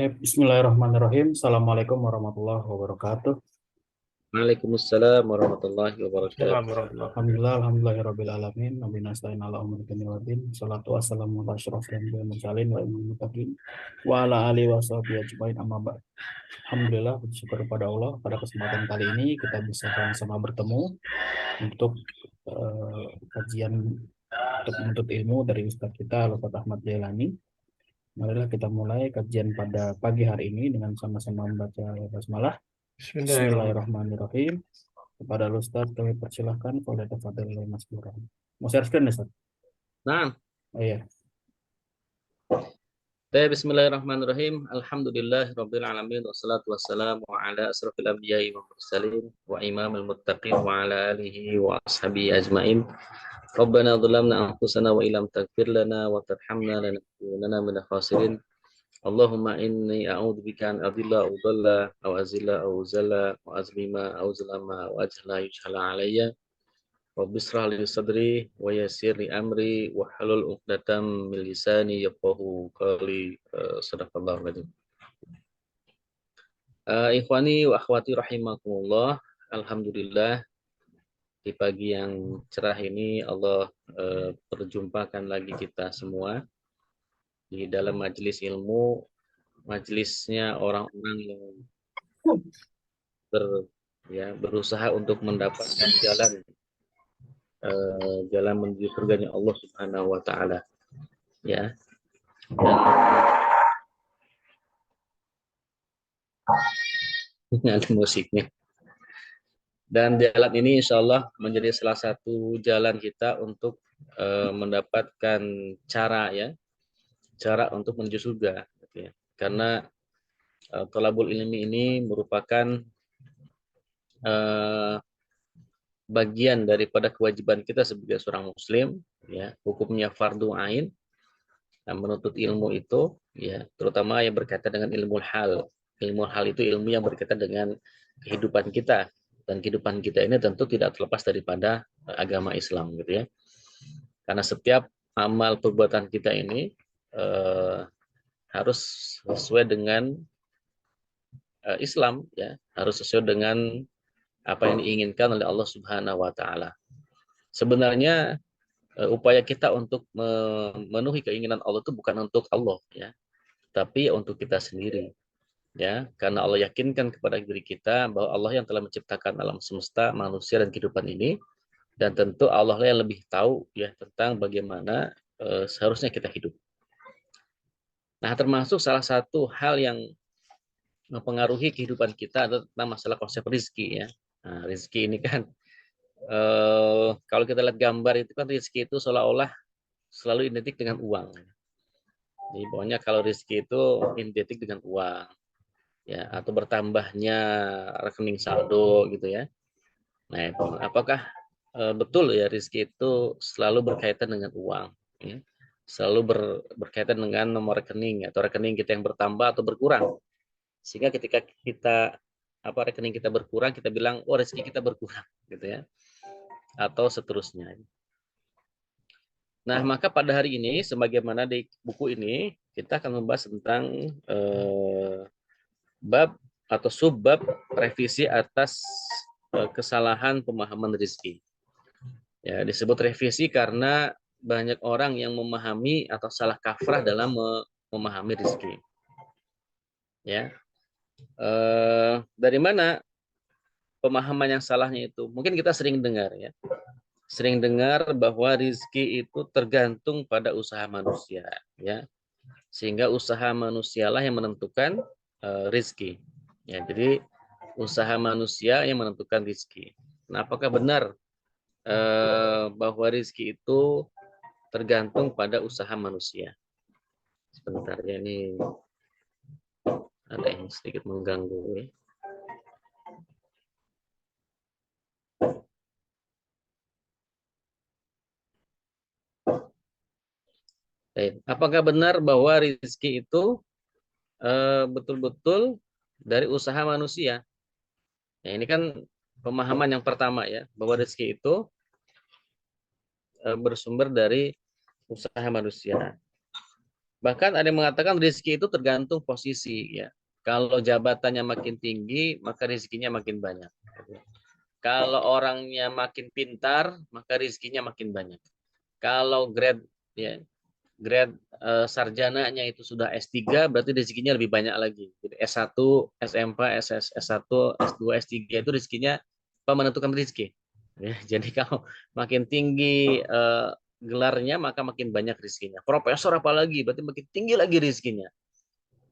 Bismillahirrahmanirrahim. Assalamualaikum warahmatullahi wabarakatuh. Waalaikumsalam warahmatullahi wabarakatuh. Alhamdulillahirabbil alamin. Nabi nasta'in ala umuri dunya waddin. Shalatu wassalamu ala asyrofil anbiya'i wal mursalin wa imamil muttaqin wa ala alihi washabihi ajmain amma ba'd. Alhamdulillah, bersyukur kepada Allah pada kesempatan kali ini kita bisa sama-sama bertemu untuk kajian untuk menuntut ilmu dari Ustadz kita Bapak Ahmad Jailani. Marilah kita mulai kajian pada pagi hari ini dengan sama-sama membaca basmalah. Bismillahirrahmanirrahim. Bismillahirrahmanirrahim. Kepada Ustaz kami persilahkan oleh Tafadhol Mas Burhan. Mau share screen ya, Ustaz? Nah, Oh iya. Bismillahirrahmanirrahim. Alhamdulillahirabbil alamin wassalatu wassalamu ala asrofil anbiya'i wal mursalin wa imamil muttaqin wa ala alihi wa ashabihi ajmain. Rabbana dhalamna anfusana wa illam taghfir lana wa tarhamna lanakunanna minal khasirin. Allahumma inni a'udzubika an adilla aw dhalla aw azilla aw zalla wa azlima aw zalama wa ajhala yujhala alayya. Rabbi shrah li sadri wa yassir li amri wa halul 'uqdatam min lisani yafqahu qawli. Shadaqallahu adzim. Ikhwani wa akhwati rahimakumullah. Alhamdulillah di pagi yang cerah ini Allah perjumpakan lagi kita semua di dalam majelis ilmu, majelisnya orang-orang yang berusaha untuk mendapatkan jalan menuju surganya Allah Subhanahu wa taala, ya. Dan ada musiknya. Dan jalan ini insya Allah menjadi salah satu jalan kita untuk mendapatkan cara untuk menuju surga, gitu ya. Karena thalabul ilmi ini merupakan bagian daripada kewajiban kita sebagai seorang muslim, ya. Hukumnya fardu ain. Nah, menuntut ilmu itu, ya, terutama yang berkaitan dengan ilmu hal. Ilmu hal itu ilmu yang berkaitan dengan kehidupan kita, dan kehidupan kita ini tentu tidak terlepas daripada agama Islam, gitu ya. Karena setiap amal perbuatan kita ini harus sesuai dengan Islam, ya, harus sesuai dengan apa yang diinginkan oleh Allah Subhanahu wa taala. Sebenarnya upaya kita untuk memenuhi keinginan Allah itu bukan untuk Allah, ya, tapi untuk kita sendiri, ya, karena Allah yakinkan kepada diri kita bahwa Allah yang telah menciptakan alam semesta, manusia dan kehidupan ini, dan tentu Allah yang lebih tahu, ya, tentang bagaimana seharusnya kita hidup. Nah, termasuk salah satu hal yang mempengaruhi kehidupan kita adalah tentang masalah konsep rizki, ya. Nah, rizki ini kan kalau kita lihat gambar itu kan rizki itu seolah-olah selalu identik dengan uang. Jadi pokoknya kalau rizki itu identik dengan uang, ya, atau bertambahnya rekening saldo, gitu ya. Nah, itu apakah betul ya rizki itu selalu berkaitan dengan uang, ya? Selalu berkaitan dengan nomor rekening atau rekening kita yang bertambah atau berkurang, sehingga ketika rekening kita berkurang kita bilang oh rezeki kita berkurang, gitu ya, atau seterusnya. Nah, maka pada hari ini sebagaimana di buku ini kita akan membahas tentang bab atau subbab revisi atas kesalahan pemahaman rezeki. Ya, disebut revisi karena banyak orang yang memahami atau salah kaprah dalam memahami rezeki. Ya, dari mana pemahaman yang salahnya itu? Mungkin kita sering dengar, ya, sering dengar bahwa rezeki itu tergantung pada usaha manusia, ya, sehingga usaha manusialah yang menentukan rezeki. Ya, jadi usaha manusia yang menentukan rezeki. Nah, apakah benar bahwa rezeki itu tergantung pada usaha manusia? Sebentar ya, ini ada yang sedikit mengganggu, ya. Apakah benar bahwa rezeki itu betul-betul dari usaha manusia? Ya, ini kan pemahaman yang pertama, ya, bahwa rezeki itu bersumber dari usaha manusia. Bahkan ada yang mengatakan rezeki itu tergantung posisi ya. Kalau jabatannya makin tinggi, maka rezekinya makin banyak. Kalau orangnya makin pintar, maka rezekinya makin banyak. Kalau grade ya, grade sarjananya itu sudah S3, berarti rezekinya lebih banyak lagi. Jadi S1, SMP, S1, S2, S3 itu rezekinya apa menentukan rezeki. Ya, jadi kalau makin tinggi gelarnya, maka makin banyak rezekinya. Profesor apalagi, berarti makin tinggi lagi rezekinya.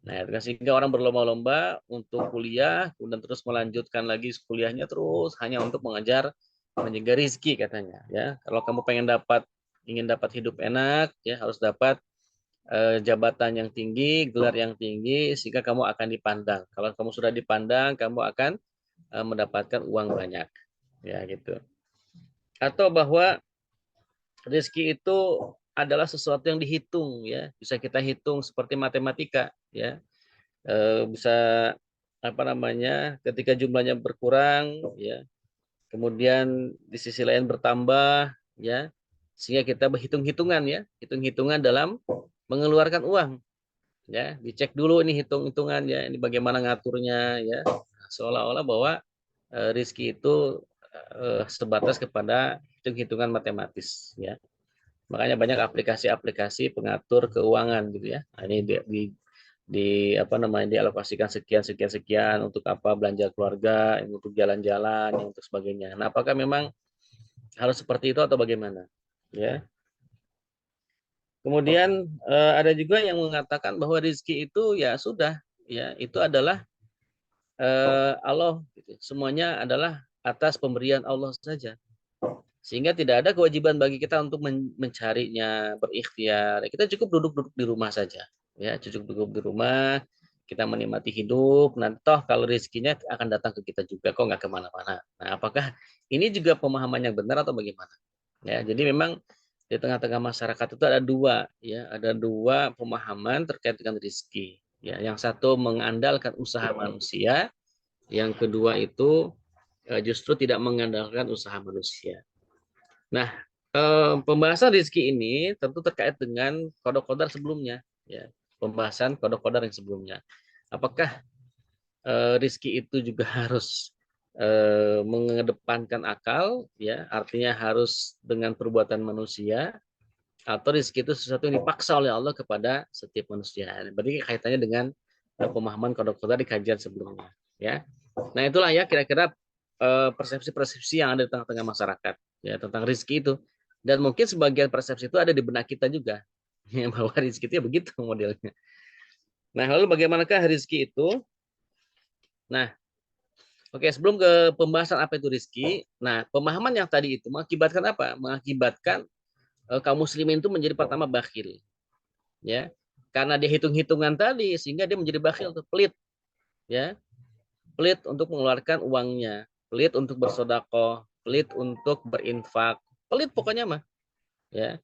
Nah, itu kan sehingga orang berlomba-lomba untuk kuliah, kemudian terus melanjutkan lagi kuliahnya terus hanya untuk mengejar menjaga rezeki katanya. Ya, kalau kamu ingin dapat hidup enak, ya harus dapat jabatan yang tinggi, gelar yang tinggi, sehingga kamu akan dipandang. Kalau kamu sudah dipandang, kamu akan mendapatkan uang banyak, ya gitu. Atau bahwa rezeki itu adalah sesuatu yang dihitung, ya bisa kita hitung seperti matematika, ya bisa apa namanya, ketika jumlahnya berkurang, ya kemudian di sisi lain bertambah, ya sehingga kita berhitung-hitungan, ya hitung-hitungan dalam mengeluarkan uang. Ya dicek dulu ini hitung-hitungan, ya ini bagaimana ngaturnya, ya seolah-olah bahwa rizki itu sebatas kepada hitung-hitungan matematis, ya makanya banyak aplikasi-aplikasi pengatur keuangan gitu, ya nah, ini di apa namanya dialokasikan sekian sekian sekian untuk apa belanja keluarga, untuk jalan-jalan, untuk sebagainya. Nah apakah memang harus seperti itu atau bagaimana, ya kemudian ada juga yang mengatakan bahwa rezeki itu ya sudah, ya itu adalah Allah gitu. Semuanya adalah atas pemberian Allah saja. Sehingga tidak ada kewajiban bagi kita untuk mencarinya, berikhtiar. Kita cukup duduk-duduk di rumah saja. Ya, cukup duduk di rumah, kita menikmati hidup. Nah, toh kalau rezekinya akan datang ke kita juga, kok nggak kemana-mana. Nah, apakah ini juga pemahaman yang benar atau bagaimana? Ya, jadi memang di tengah-tengah masyarakat itu ada dua, ya, ada dua pemahaman terkait dengan rezeki. Ya, yang satu mengandalkan usaha manusia, yang kedua itu justru tidak mengandalkan usaha manusia. Nah, pembahasan rezeki ini tentu terkait dengan kodok kodar sebelumnya, ya. Pembahasan kodok kodar yang sebelumnya. Apakah rezeki itu juga harus mengedepankan akal, ya, artinya harus dengan perbuatan manusia, atau rezeki itu sesuatu yang dipaksa oleh Allah kepada setiap manusia. Berarti kaitannya dengan pemahaman kodok kodar di kajian sebelumnya, ya. Nah, itulah ya kira-kira persepsi-persepsi yang ada di tengah-tengah masyarakat, ya tentang rezeki itu. Dan mungkin sebagian persepsi itu ada di benak kita juga, ya, bahwa rezeki itu ya begitu modelnya. Nah, lalu bagaimanakah rezeki itu? Nah, oke, sebelum ke pembahasan apa itu rezeki, nah pemahaman yang tadi itu mengakibatkan apa? Mengakibatkan kaum muslimin itu menjadi pertama bakhil, ya, karena dia hitung-hitungan tadi sehingga dia menjadi bakhil, pelit, ya, pelit untuk mengeluarkan uangnya, pelit untuk bersodakoh, pelit untuk berinfak, pelit pokoknya mah, ya.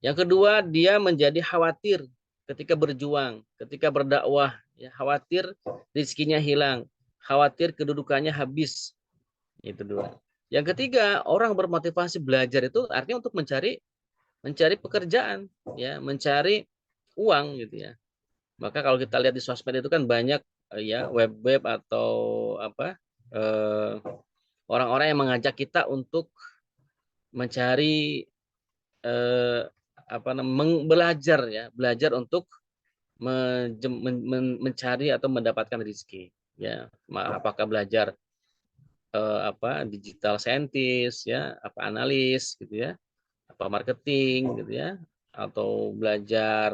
Yang kedua, dia menjadi khawatir ketika berjuang, ketika berdakwah, ya, khawatir rezekinya hilang, khawatir kedudukannya habis. Itu dua. Yang ketiga, orang bermotivasi belajar itu artinya untuk mencari mencari pekerjaan, ya, mencari uang gitu, ya. Maka kalau kita lihat di sosmed itu kan banyak ya web-web atau apa eh, orang-orang yang mengajak kita untuk mencari eh, apa namanya belajar, ya, belajar untuk mencari atau mendapatkan rezeki, ya. Apakah belajar apa digital scientist, ya, apa analis gitu, ya, apa marketing gitu, ya, atau belajar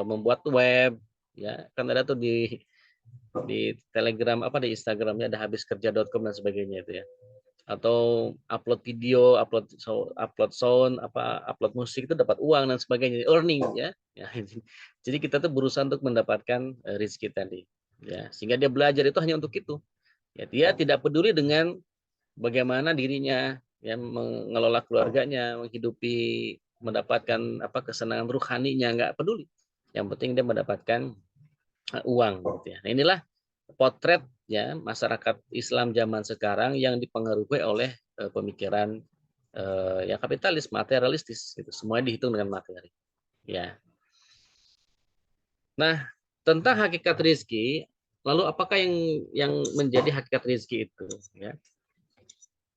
membuat web, ya kan ada tuh di Telegram apa di Instagramnya ada habiskerja.com dan sebagainya itu, ya, atau upload video, upload sound, apa upload musik itu dapat uang dan sebagainya, earning, ya, ya. Jadi kita tuh berusaha untuk mendapatkan rezeki tadi, ya, sehingga dia belajar itu hanya untuk itu, ya. Dia tidak peduli dengan bagaimana dirinya, ya, mengelola keluarganya, menghidupi, mendapatkan apa kesenangan ruhaninya, nggak peduli. Yang penting dia mendapatkan uang gitu, ya. Nah, inilah potret, ya, masyarakat Islam zaman sekarang yang dipengaruhi oleh pemikiran yang kapitalis, materialistis gitu. Semuanya dihitung dengan materi, ya. Nah, tentang hakikat rizki, lalu apakah yang menjadi hakikat rizki itu? Ya.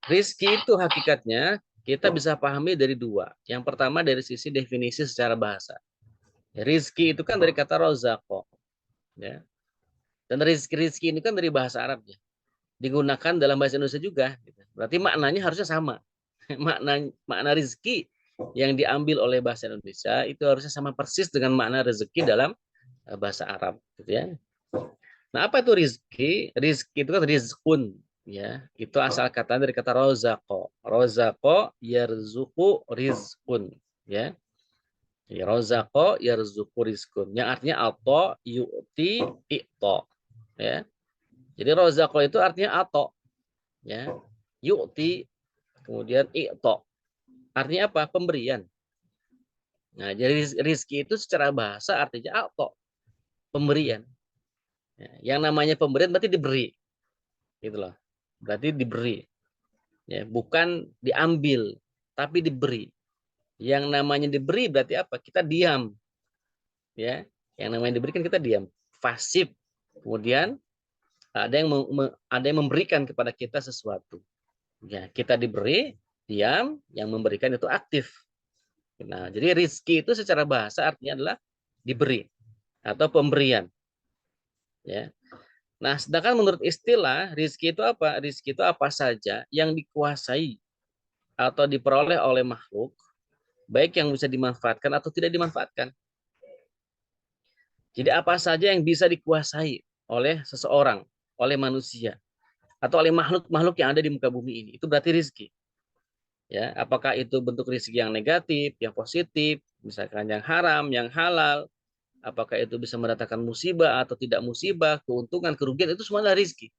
Rizki itu hakikatnya kita bisa pahami dari dua. Yang pertama dari sisi definisi secara bahasa. Rizki itu kan dari kata rozako. Ya. Dan rizki ini kan dari bahasa Arabnya. Digunakan dalam bahasa Indonesia juga. Berarti maknanya harusnya sama. Makna rizki yang diambil oleh bahasa Indonesia itu harusnya sama persis dengan makna rezeki dalam bahasa Arab. Gitu ya. Nah, apa itu rizki? Rizki itu kan rizkun. Ya, itu asal kata dari kata rozako. Rozako yarzuku rizkun. Ya, rozako yarzuku rizkun. Yang artinya ato yu'ti i'to. Ya, jadi rozako itu artinya ato. Ya, yu'ti kemudian i'to. Artinya apa? Pemberian. Nah, jadi rizki itu secara bahasa artinya ato, pemberian. Ya, yang namanya pemberian berarti diberi, gitu loh. Berarti diberi, ya, bukan diambil, tapi diberi. Yang namanya diberi berarti apa? Kita diam, ya. Yang namanya diberikan kita diam, pasif. Kemudian ada yang memberikan kepada kita sesuatu. Ya, kita diberi, diam, yang memberikan itu aktif. Nah, jadi rizki itu secara bahasa artinya adalah diberi atau pemberian. Ya. Nah, sedangkan menurut istilah rizki itu apa? Rizki itu apa saja yang dikuasai atau diperoleh oleh makhluk, baik yang bisa dimanfaatkan atau tidak dimanfaatkan. Jadi apa saja yang bisa dikuasai oleh seseorang, oleh manusia, atau oleh makhluk-makhluk yang ada di muka bumi ini, itu berarti rizki. Ya, apakah itu bentuk rizki yang negatif, yang positif, misalkan yang haram, yang halal, apakah itu bisa mendatangkan musibah atau tidak musibah, keuntungan, kerugian, itu semua adalah rizki.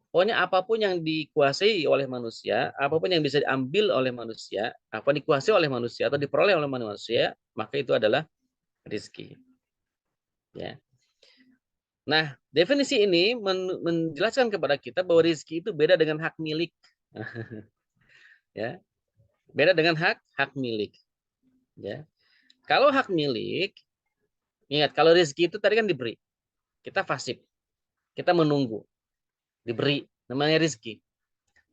Pokoknya apapun yang dikuasai oleh manusia, apapun yang bisa diambil oleh manusia, apa dikuasai oleh manusia atau diperoleh oleh manusia, maka itu adalah rizki. Ya. Nah, definisi ini menjelaskan kepada kita bahwa rizki itu beda dengan hak milik. Ya, beda dengan hak milik. Ya. Kalau hak milik, ingat kalau rizki itu tadi kan diberi, kita pasif, kita menunggu, diberi, namanya rizki.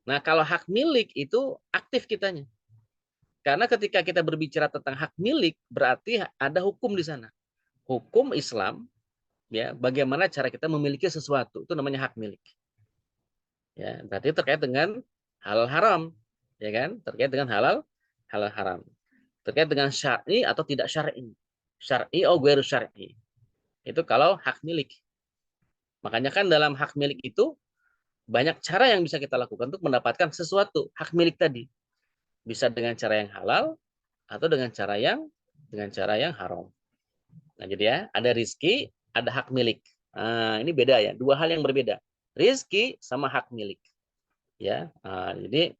Nah, kalau hak milik itu aktif kitanya. Karena ketika kita berbicara tentang hak milik, berarti ada hukum di sana. Hukum Islam, ya, bagaimana cara kita memiliki sesuatu, itu namanya hak milik. Ya, berarti terkait dengan halal haram, ya kan? Terkait dengan halal haram. Terkait dengan syar'i atau tidak syar'i. Syar'i atau ghairu syar'i. Itu kalau hak milik. Makanya kan dalam hak milik itu banyak cara yang bisa kita lakukan untuk mendapatkan sesuatu, hak milik tadi. Bisa dengan cara yang halal atau dengan cara yang haram. Nah, jadi ya, ada rizki, ada hak milik. Nah, ini beda ya, dua hal yang berbeda. Rizki sama hak milik. Ya, jadi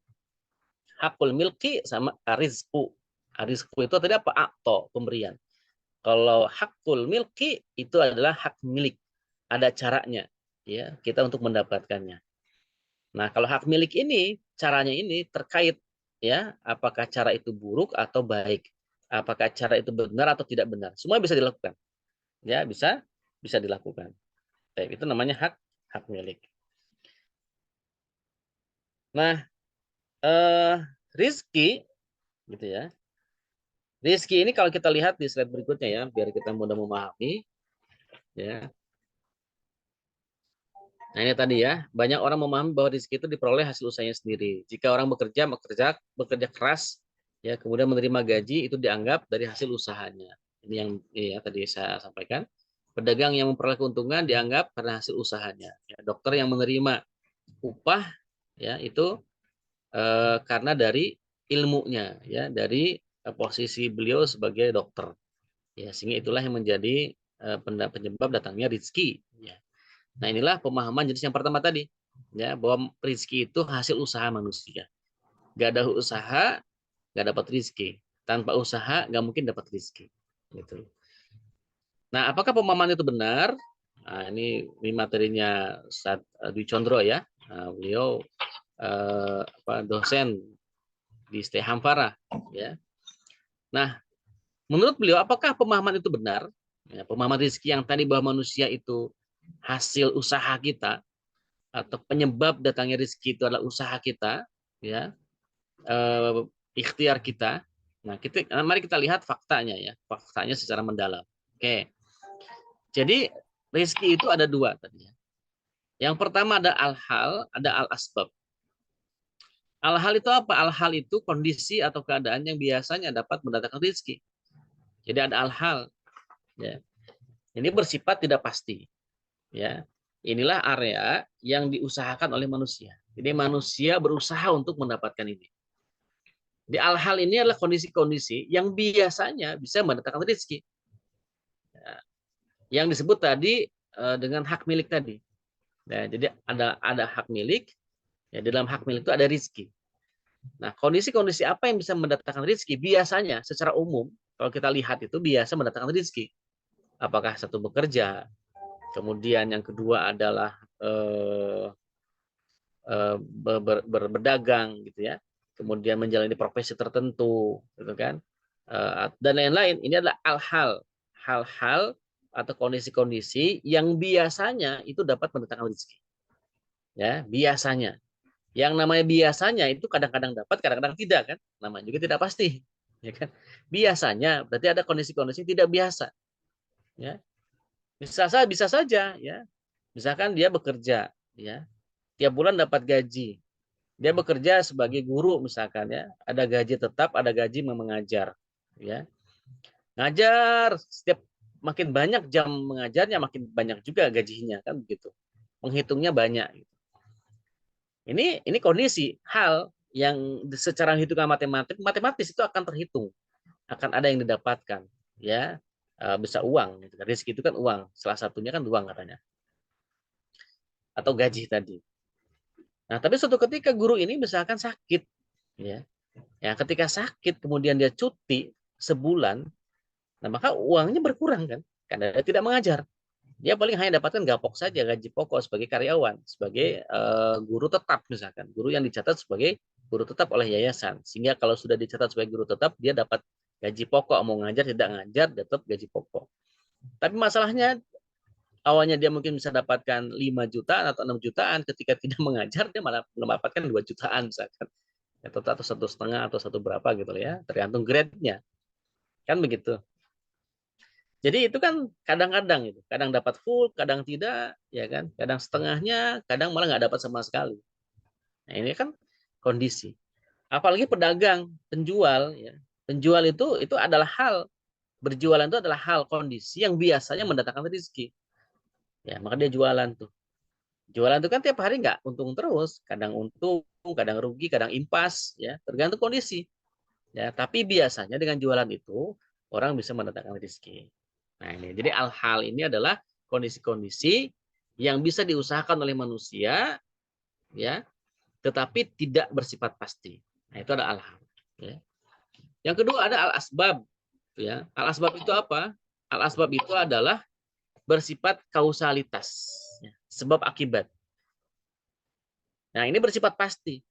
hakul milki sama arizku. Arizku itu tadi apa? Akto, pemberian. Kalau hakul milki itu adalah hak milik. Ada caranya, ya, kita untuk mendapatkannya. Nah, kalau hak milik ini, caranya ini terkait, ya, apakah cara itu buruk atau baik, apakah cara itu benar atau tidak benar. Semua bisa dilakukan, ya, bisa dilakukan. Baik, itu namanya hak milik. Nah, rizki, gitu ya. Rizki ini kalau kita lihat di slide berikutnya ya, biar kita mudah memahami, ya. Nah, ini tadi ya, banyak orang memahami bahwa rezeki itu diperoleh hasil usahanya sendiri. Jika orang bekerja keras, ya kemudian menerima gaji itu dianggap dari hasil usahanya. Ini yang ya tadi saya sampaikan. Pedagang yang memperoleh keuntungan dianggap karena hasil usahanya. Ya, dokter yang menerima upah ya itu karena dari ilmunya, ya dari posisi beliau sebagai dokter. Ya, sehingga itulah yang menjadi penyebab datangnya rezeki. Ya. Nah, inilah pemahaman jenis yang pertama tadi, ya, bahwa rezeki itu hasil usaha manusia. Gak ada usaha, gak dapat rezeki. Tanpa usaha, gak mungkin dapat rezeki. Gitu. Nah, apakah pemahaman itu benar? Nah, ini materinya Ustaz Dwi Condro ya. Nah, beliau dosen di ST Hamfara. Ya. Nah, menurut beliau, apakah pemahaman itu benar? Ya, pemahaman rezeki yang tadi bahwa manusia itu hasil usaha kita atau penyebab datangnya rezeki itu adalah usaha kita, ya, ikhtiar kita. Nah, mari kita lihat faktanya ya, faktanya secara mendalam. Oke, jadi rezeki itu ada dua tadi. Yang pertama ada al-hal, ada al-asbab. Al-hal itu apa? Al-hal itu kondisi atau keadaan yang biasanya dapat mendatangkan rezeki. Jadi ada al-hal. Ya. Ini bersifat tidak pasti. Ya. Inilah area yang diusahakan oleh manusia. Jadi manusia berusaha untuk mendapatkan ini. Di al-hal ini adalah kondisi-kondisi yang biasanya bisa mendatangkan rezeki. Ya. Yang disebut tadi dengan hak milik tadi. Nah, jadi ada hak milik. Ya, di dalam hak milik itu ada rezeki. Nah, kondisi-kondisi apa yang bisa mendatangkan rezeki? Biasanya, secara umum, kalau kita lihat itu biasa mendatangkan rezeki. Apakah satu bekerja, kemudian yang kedua adalah berdagang, gitu ya. Kemudian menjalani profesi tertentu, gitu kan. Dan lain-lain. Ini adalah hal-hal atau kondisi-kondisi yang biasanya itu dapat mendatangkan rezeki. Ya, biasanya. Yang namanya biasanya itu kadang-kadang dapat, kadang-kadang tidak kan. Namanya juga tidak pasti, ya kan. Biasanya berarti ada kondisi-kondisi tidak biasa, ya. Bisa saja, ya. Misalkan dia bekerja, ya. Tiap bulan dapat gaji. Dia bekerja sebagai guru misalkan ya. Ada gaji tetap, ada gaji mengajar, ya. Ngajar setiap makin banyak jam mengajarnya makin banyak juga gajinya kan begitu. Menghitungnya banyak. Ini kondisi hal yang secara hitungan matematis itu akan terhitung, akan ada yang didapatkan, ya. Bisa uang, gitu. Rezeki itu kan uang, salah satunya kan uang katanya, atau gaji tadi. Nah, tapi suatu ketika guru ini misalkan sakit, ya, ya ketika sakit kemudian dia cuti sebulan, nah maka uangnya berkurang kan, karena dia tidak mengajar. Dia paling hanya dapatkan gapok saja gaji pokok sebagai karyawan, sebagai guru tetap misalkan, guru yang dicatat sebagai guru tetap oleh yayasan. Sehingga kalau sudah dicatat sebagai guru tetap, dia dapat gaji pokok, mau ngajar tidak ngajar tetap gaji pokok. Tapi masalahnya awalnya dia mungkin bisa dapatkan 5 jutaan atau 6 jutaan, ketika tidak mengajar dia malah mendapatkan 2 jutaan misalkan. Atau 1,5 atau 1 berapa gitu ya, tergantung grade-nya. Kan begitu. Jadi itu kan kadang-kadang itu, kadang dapat full, kadang tidak, ya kan? Kadang setengahnya, kadang malah nggak dapat sama sekali. Nah, ini kan kondisi. Apalagi pedagang, penjual, ya. Penjual itu adalah hal, berjualan itu adalah hal kondisi yang biasanya mendatangkan rezeki. Ya, maka dia jualan tuh. Jualan itu kan tiap hari nggak untung terus, kadang untung, kadang rugi, kadang impas, ya, tergantung kondisi. Ya, tapi biasanya dengan jualan itu orang bisa mendatangkan rezeki. Nah, ini. Jadi hal-hal ini adalah kondisi-kondisi yang bisa diusahakan oleh manusia, ya, tetapi tidak bersifat pasti. Nah, itu ada al-hal. Ya. Yang kedua ada al-asbab. Ya. Al-asbab itu apa? Al-asbab itu adalah bersifat kausalitas, ya, sebab akibat. Nah, ini bersifat pasti.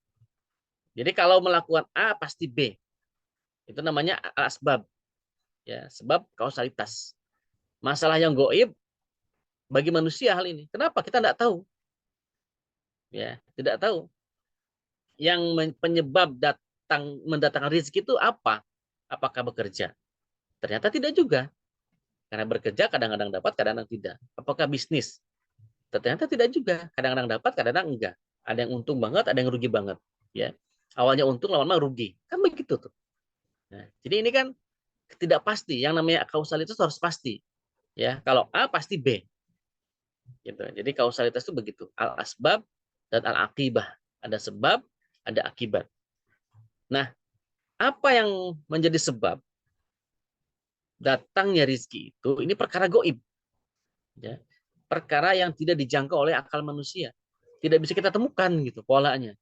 Jadi kalau melakukan A pasti B. Itu namanya al-asbab. Ya, sebab kausalitas. Masalah yang goib bagi manusia hal ini. Kenapa? Kita tidak tahu. Ya, tidak tahu. Yang penyebab mendatangkan rezeki itu apa? Apakah bekerja? Ternyata tidak juga. Karena bekerja kadang-kadang dapat, kadang-kadang tidak. Apakah bisnis? Ternyata tidak juga. Kadang-kadang dapat, kadang-kadang enggak. Ada yang untung banget, ada yang rugi banget. Ya, awalnya untung, lama-lama rugi. Kan begitu tuh. Nah, jadi ini kan tidak pasti. Yang namanya kausalitas harus pasti. Ya, kalau A pasti B. Gitu. Jadi kausalitas itu begitu. Al-asbab dan al-akibah. Ada sebab, ada akibat. Nah, apa yang menjadi sebab datangnya rizki itu? Ini perkara goib. Ya. Perkara yang tidak dijangkau oleh akal manusia. Tidak bisa kita temukan gitu polanya.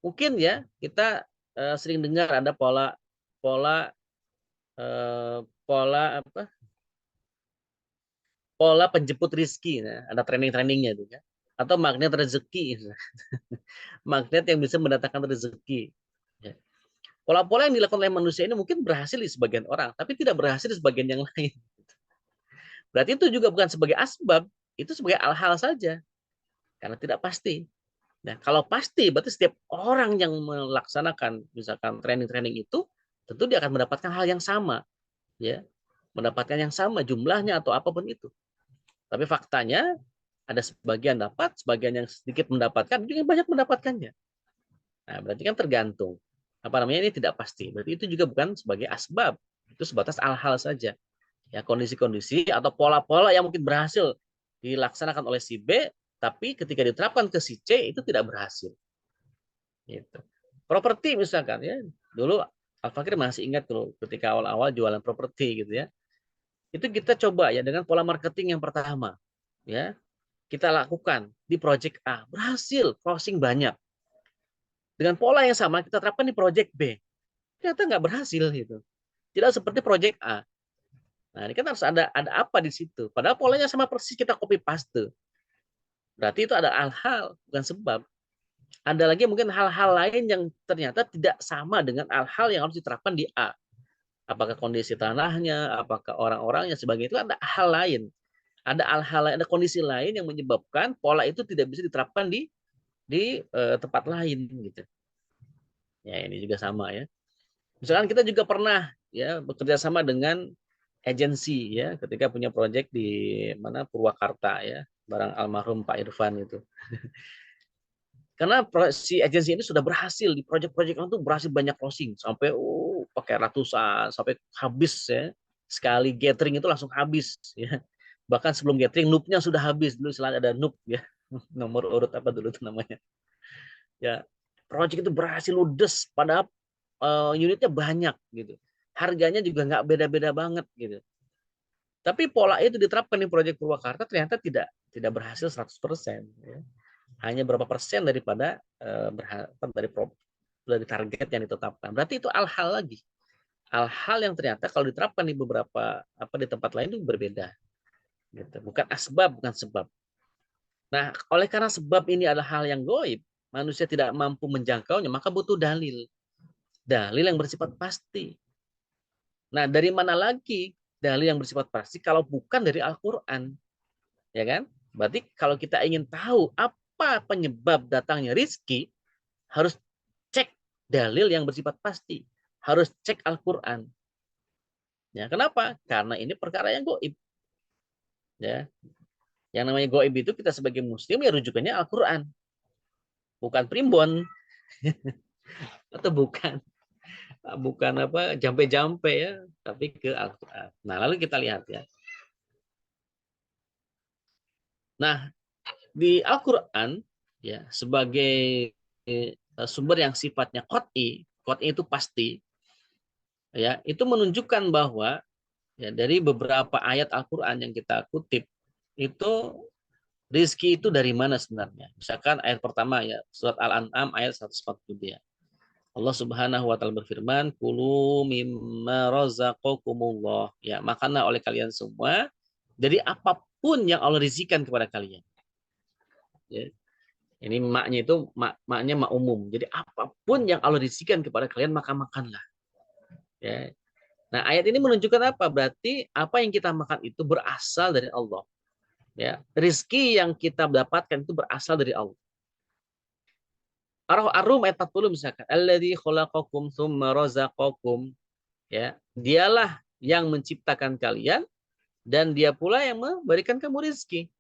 Mungkin ya kita sering dengar ada pola pola pola apa? Pola penjemput rizki. Nah, ada training-trainingnya itu ya. Atau magnet rezeki. Magnet yang bisa mendatangkan rezeki. Ya. Pola-pola yang dilakukan oleh manusia ini mungkin berhasil di sebagian orang, tapi tidak berhasil di sebagian yang lain. Berarti itu juga bukan sebagai asbab, itu sebagai hal-hal saja, karena tidak pasti. Nah, kalau pasti, berarti setiap orang yang melaksanakan misalkan training-training itu, tentu dia akan mendapatkan hal yang sama, ya, mendapatkan yang sama jumlahnya atau apapun itu. Tapi faktanya ada sebagian dapat, sebagian yang sedikit mendapatkan, juga banyak mendapatkannya. Nah, berarti kan tergantung. Apa namanya, ini tidak pasti. Berarti itu juga bukan sebagai asbab, itu sebatas hal-hal saja. Ya, kondisi-kondisi atau pola-pola yang mungkin berhasil dilaksanakan oleh si B, tapi ketika diterapkan ke si C itu tidak berhasil. Gitu. Properti misalkan ya, dulu Al-Fakir masih ingat dulu ketika awal-awal jualan properti gitu ya. Itu kita coba ya dengan pola marketing yang pertama, ya. Kita lakukan di project A, berhasil, closing banyak. Dengan pola yang sama kita terapkan di project B. Ternyata nggak berhasil gitu. Tidak seperti project A. Nah, ini kan harus ada apa di situ. Padahal polanya sama persis kita copy paste. Berarti itu ada hal-hal, bukan sebab. Ada lagi mungkin hal-hal lain yang ternyata tidak sama dengan hal-hal yang harus diterapkan di A. Apakah kondisi tanahnya, apakah orang-orangnya, sebagainya, itu ada hal lain. Ada hal-hal lain, ada kondisi lain yang menyebabkan pola itu tidak bisa diterapkan di tempat lain gitu. Ya, ini juga sama ya. Misalkan kita juga pernah ya bekerja sama dengan agensi ya ketika punya proyek di mana Purwakarta ya, barang almarhum Pak Irfan itu. Karena si agensi ini sudah berhasil di proyek-proyek itu berhasil banyak closing sampai pakai ratusan sampai habis ya. Sekali gathering itu langsung habis ya. Bahkan sebelum gathering noob-nya sudah habis, dulu selalu ada noob ya. Nomor urut apa dulu itu namanya. Ya, proyek itu berhasil ludes pada unitnya banyak gitu. Harganya juga nggak beda-beda banget gitu. Tapi pola itu diterapkan di proyek Purwakarta ternyata tidak berhasil 100%. Ya. Hanya berapa persen daripada dari target yang ditetapkan. Berarti itu hal-hal lagi. Hal-hal yang ternyata kalau diterapkan di beberapa di tempat lain itu berbeda. Gitu. Bukan asbab, bukan sebab. Nah, oleh karena sebab ini adalah hal yang goib, manusia tidak mampu menjangkaunya, maka butuh dalil. Dalil yang bersifat pasti. Nah, dari mana lagi dalil yang bersifat pasti kalau bukan dari Al-Qur'an? Ya kan? Berarti kalau kita ingin tahu apa penyebab datangnya rizki, harus cek dalil yang bersifat pasti. Harus cek Al-Qur'an. Ya, kenapa? Karena ini perkara yang goib. Ya. Yang namanya goib itu kita sebagai muslim ya rujukannya Al-Qur'an. Bukan primbon. Atau bukan jampe-jampe ya, tapi ke Al-Qur'an. Nah, lalu kita lihat ya. Nah, di Al-Qur'an ya sebagai sumber yang sifatnya qat'i itu pasti ya, itu menunjukkan bahwa ya dari beberapa ayat Al-Qur'an yang kita kutip itu rizki itu dari mana sebenarnya. Misalkan ayat pertama ya, surat Al-An'am ayat 142. Allah Subhanahu wa taala berfirman, "Kulu mimma razaqakumullah." Ya, makanlah oleh kalian semua dari apapun yang Allah rizkikan kepada kalian. Ya. Ini maknya itu maknya mak umum. Jadi apapun yang Allah rizkikan kepada kalian maka makanlah. Ya. Nah, ayat ini menunjukkan apa? Berarti apa yang kita makan itu berasal dari Allah. Ya, rizki yang kita dapatkan itu berasal dari Allah. Ar-Rum ayat 40 misalkan, "Alladzi khalaqakum tsumma razaqakum." Ya, dialah yang menciptakan kalian dan dia pula yang memberikan kamu rizki.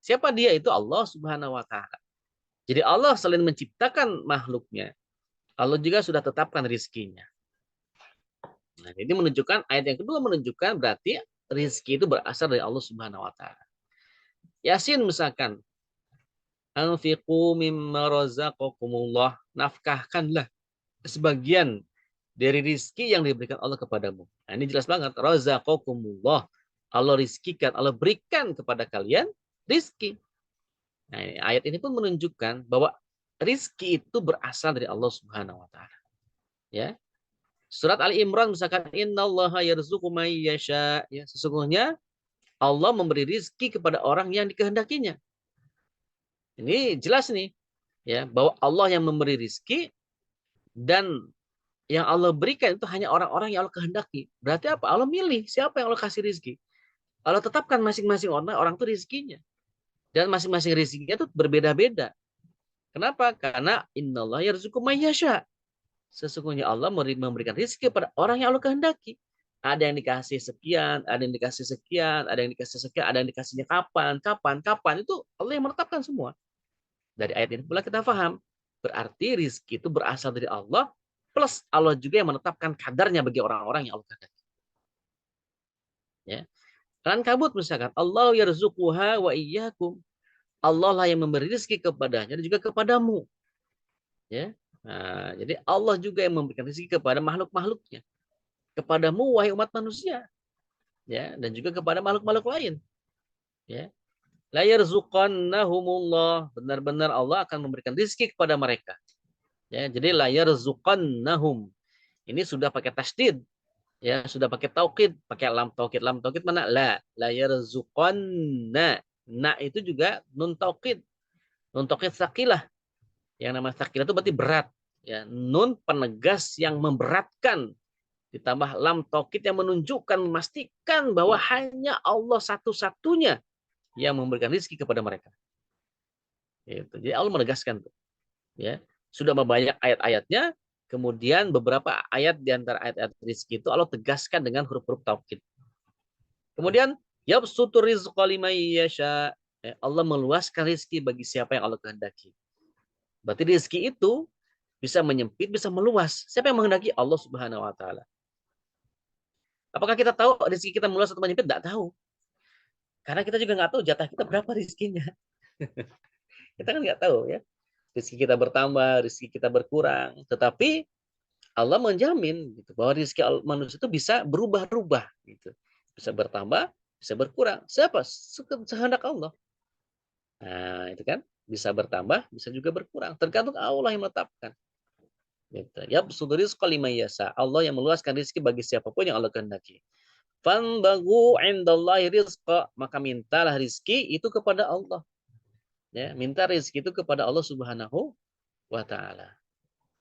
Siapa dia? Itu Allah Subhanahu wa taala. Jadi Allah selain menciptakan makhluknya, Allah juga sudah tetapkan rizkinya. Nah, ini menunjukkan, ayat yang kedua menunjukkan berarti rizki itu berasal dari Allah Subhanahu wa taala. Yasin misalkan, "Anfiqu mimma razaqakumullah." Nafkahkanlah sebagian dari rizki yang diberikan Allah kepadamu. Nah, ini jelas banget. Razaqakumullah. Allah rizkikan, Allah berikan kepada kalian rizki. Nah, ayat ini pun menunjukkan bahwa rizki itu berasal dari Allah Subhanahu wa taala. Ya. Surat Ali Imran misalkan, "Innallaha yarzuqu may yasha." Ya, sesungguhnya Allah memberi rizki kepada orang yang dikehendakinya. Ini jelas nih, ya, bahwa Allah yang memberi rizki dan yang Allah berikan itu hanya orang-orang yang Allah kehendaki. Berarti apa? Allah milih siapa yang Allah kasih rizki. Allah tetapkan masing-masing orang tuh rezekinya. Dan masing-masing rezekinya tuh berbeda-beda. Kenapa? Karena innallaha yarzuqu may yasha. Sesungguhnya Allah memberikan rezeki pada orang yang Allah kehendaki. Ada yang dikasih sekian, ada yang dikasih sekian, ada yang dikasih sekian, ada yang dikasihnya kapan, kapan, kapan. Itu Allah yang menetapkan semua. Dari ayat ini pula kita paham. Berarti rezeki itu berasal dari Allah, plus Allah juga yang menetapkan kadarnya bagi orang-orang yang Allah kehendaki. Ya. Kan kabut misalkan, Allah yarzuquha wa iyyakum. Allah lah yang memberi rezeki kepadanya dan juga kepadamu. Ya. Nah, jadi Allah juga yang memberikan rezeki kepada makhluk-makhluknya. Kepadamu wahai umat manusia, ya, dan juga kepada makhluk-makhluk lain, ya. La yarzuqannahumullah, benar-benar Allah akan memberikan rezeki kepada mereka. Ya, jadi la yarzuqannahum. Ini sudah pakai tasdid, ya, sudah pakai taukid, pakai lam taukid. Lam taukid mana? La yarzuqanna. Na itu juga nun taukid. Nun taukid sakilah. Yang namanya sakilah itu berarti berat, ya. Nun penegas yang memberatkan, ditambah lam taukid yang menunjukkan, memastikan bahwa hanya Allah satu-satunya yang memberikan rezeki kepada mereka. Gitu. Jadi Allah menegaskan tuh, ya. Sudah banyak ayat-ayatnya, kemudian beberapa ayat di antara ayat-ayat rezeki itu Allah tegaskan dengan huruf-huruf taukid. Kemudian yabsutur rizqa liman yasha. Allah meluaskan rezeki bagi siapa yang Allah kehendaki. Berarti rezeki itu bisa menyempit, bisa meluas. Siapa yang menghendaki? Allah Subhanahu wa taala. Apakah kita tahu rezeki kita meluas atau menyempit? Tidak tahu. Karena kita juga nggak tahu jatah kita berapa rezekinya. Kita kan nggak tahu, ya. Rezeki kita bertambah, rezeki kita berkurang. Tetapi Allah menjamin gitu, bahwa rezeki manusia itu bisa berubah-ubah. Gitu. Bisa bertambah, bisa berkurang. Siapa? Sehendak Allah. Nah, itu kan. Bisa bertambah, bisa juga berkurang. Tergantung Allah yang menetapkan. Gitu. Ya, Allah yang meluaskan rezeki bagi siapapun yang Allah kehendaki. Fanbagu indallahi rizqa, maka mintalah rizki itu kepada Allah. Ya, minta rizki itu kepada Allah Subhanahu wa taala.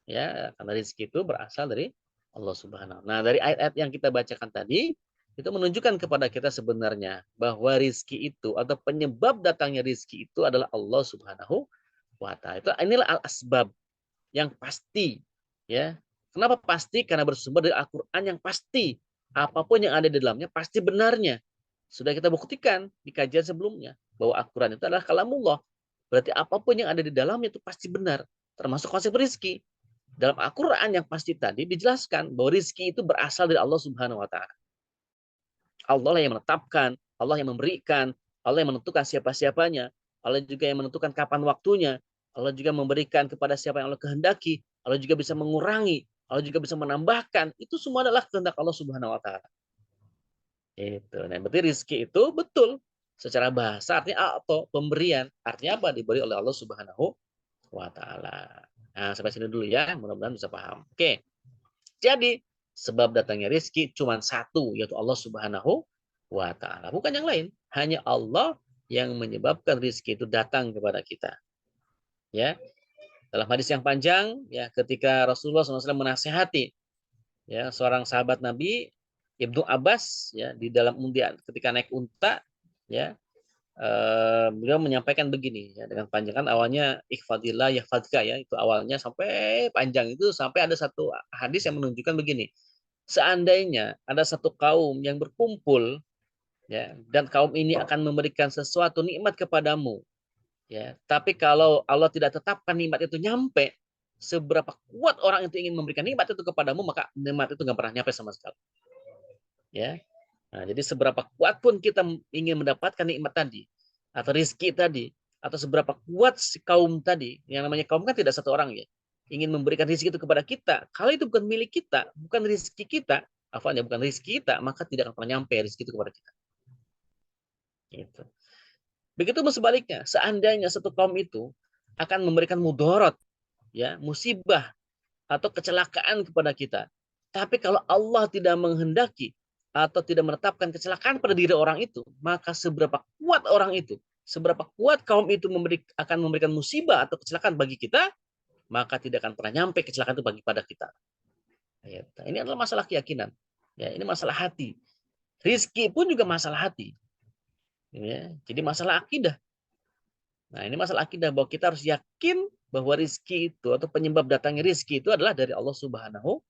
Ya, karena rizki itu berasal dari Allah Subhanahu. Nah, dari ayat-ayat yang kita bacakan tadi itu menunjukkan kepada kita sebenarnya bahwa rizki itu atau penyebab datangnya rizki itu adalah Allah Subhanahu wa taala. Itu inilah al-asbab yang pasti, ya. Kenapa pasti? Karena bersumber dari Al-Qur'an yang pasti. Apapun yang ada di dalamnya pasti benarnya. Sudah kita buktikan di kajian sebelumnya bahwa Al-Qur'an itu adalah kalamullah. Berarti apapun yang ada di dalamnya itu pasti benar, termasuk konsep rezeki. Dalam Al-Qur'an yang pasti tadi dijelaskan bahwa rezeki itu berasal dari Allah Subhanahu wa taala. Allah lah yang menetapkan, Allah yang memberikan, Allah yang menentukan siapa-siapanya, Allah juga yang menentukan kapan waktunya, Allah juga memberikan kepada siapa yang Allah kehendaki, Allah juga bisa mengurangi, Allah juga bisa menambahkan. Itu semua adalah kehendak Allah Subhanahu wa taala. Itu. Nah, berarti rezeki itu betul secara bahasa artinya atau pemberian. Artinya apa? Diberi oleh Allah Subhanahu wa taala. Nah, sampai sini dulu ya, mudah-mudahan bisa paham. Oke. Jadi, sebab datangnya rezeki cuma satu, yaitu Allah Subhanahu wa taala. Bukan yang lain. Hanya Allah yang menyebabkan rezeki itu datang kepada kita. Ya. Dalam hadis yang panjang, ya, ketika Rasulullah SAW menasihati, ya, seorang sahabat Nabi, Ibnu Abbas, ya, di dalam undian ketika naik unta, ya, beliau menyampaikan begini, ya, dengan panjangan awalnya ikhfadillah yahfadka, ya, itu awalnya sampai panjang itu sampai ada satu hadis yang menunjukkan begini, seandainya ada satu kaum yang berkumpul, ya, dan kaum ini akan memberikan sesuatu nikmat kepadamu, ya, tapi kalau Allah tidak tetapkan nikmat itu nyampe, seberapa kuat orang itu ingin memberikan nikmat itu kepadamu, maka nikmat itu nggak pernah nyampe sama sekali. Ya. Nah, jadi seberapa kuat pun kita ingin mendapatkan nikmat tadi, atau rezeki tadi, atau seberapa kuat si kaum tadi, yang namanya kaum kan tidak satu orang, ya, ingin memberikan rezeki itu kepada kita, kalau itu bukan milik kita, bukan rezeki kita, afalnya bukan rezeki kita, maka tidak akan pernah nyampe rezeki itu kepada kita. Gitu. Begitu sebaliknya, seandainya satu kaum itu akan memberikan mudorot, ya, musibah atau kecelakaan kepada kita, tapi kalau Allah tidak menghendaki atau tidak menetapkan kecelakaan pada diri orang itu, maka seberapa kuat orang itu, seberapa kuat kaum itu akan memberikan musibah atau kecelakaan bagi kita, maka tidak akan pernah nyampe kecelakaan itu bagi pada kita. Ini adalah masalah keyakinan. Ya, ini masalah hati. Rizki pun juga masalah hati. Ya, jadi masalah akidah. Nah, ini masalah akidah bahwa kita harus yakin bahwa rizki itu atau penyebab datangnya rizki itu adalah dari Allah Subhanahu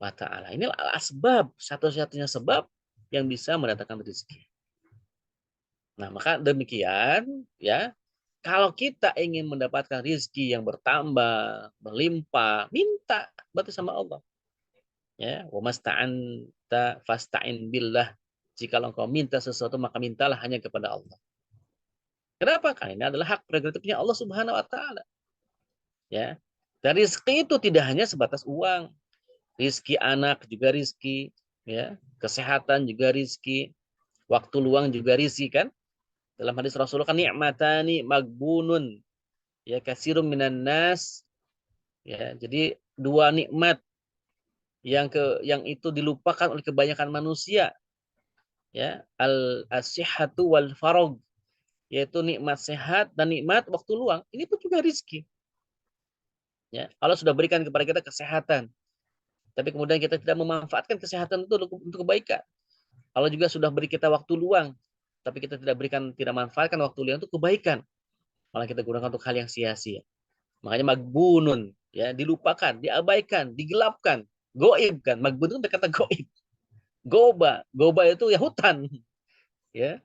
wa Ta'ala. Ini asbab, satu-satunya sebab yang bisa mendatangkan rizki. Nah, maka demikian ya, kalau kita ingin mendapatkan rizki yang bertambah, berlimpah, minta berarti sama Allah. Ya, wa masta'anta fasta'in billah. Jika engkau minta sesuatu maka mintalah hanya kepada Allah. Kenapa? Karena ini adalah hak prerogatifnya Allah Subhanahu wa Ta'ala. Ya. Dan rizki itu tidak hanya sebatas uang. Rizki anak juga rizki, ya. Kesehatan juga rizki, waktu luang juga rizki kan. Dalam hadis Rasulullah kan ni'matani magbunun, ya kasirum minan nas, ya. Jadi dua nikmat yang itu dilupakan oleh kebanyakan manusia, ya. As-sihhatu wal farag, yaitu nikmat sehat dan nikmat waktu luang. Ini pun juga rizki. Ya, Allah sudah berikan kepada kita kesehatan, tapi kemudian kita tidak memanfaatkan kesehatan itu untuk kebaikan. Allah juga sudah beri kita waktu luang, tapi kita tidak manfaatkan waktu luang untuk kebaikan. Malah kita gunakan untuk hal yang sia-sia. Makanya magbunun, ya, dilupakan, diabaikan, digelapkan, goib kan. Magbunun itu kata goib. Goba itu ya hutan, ya.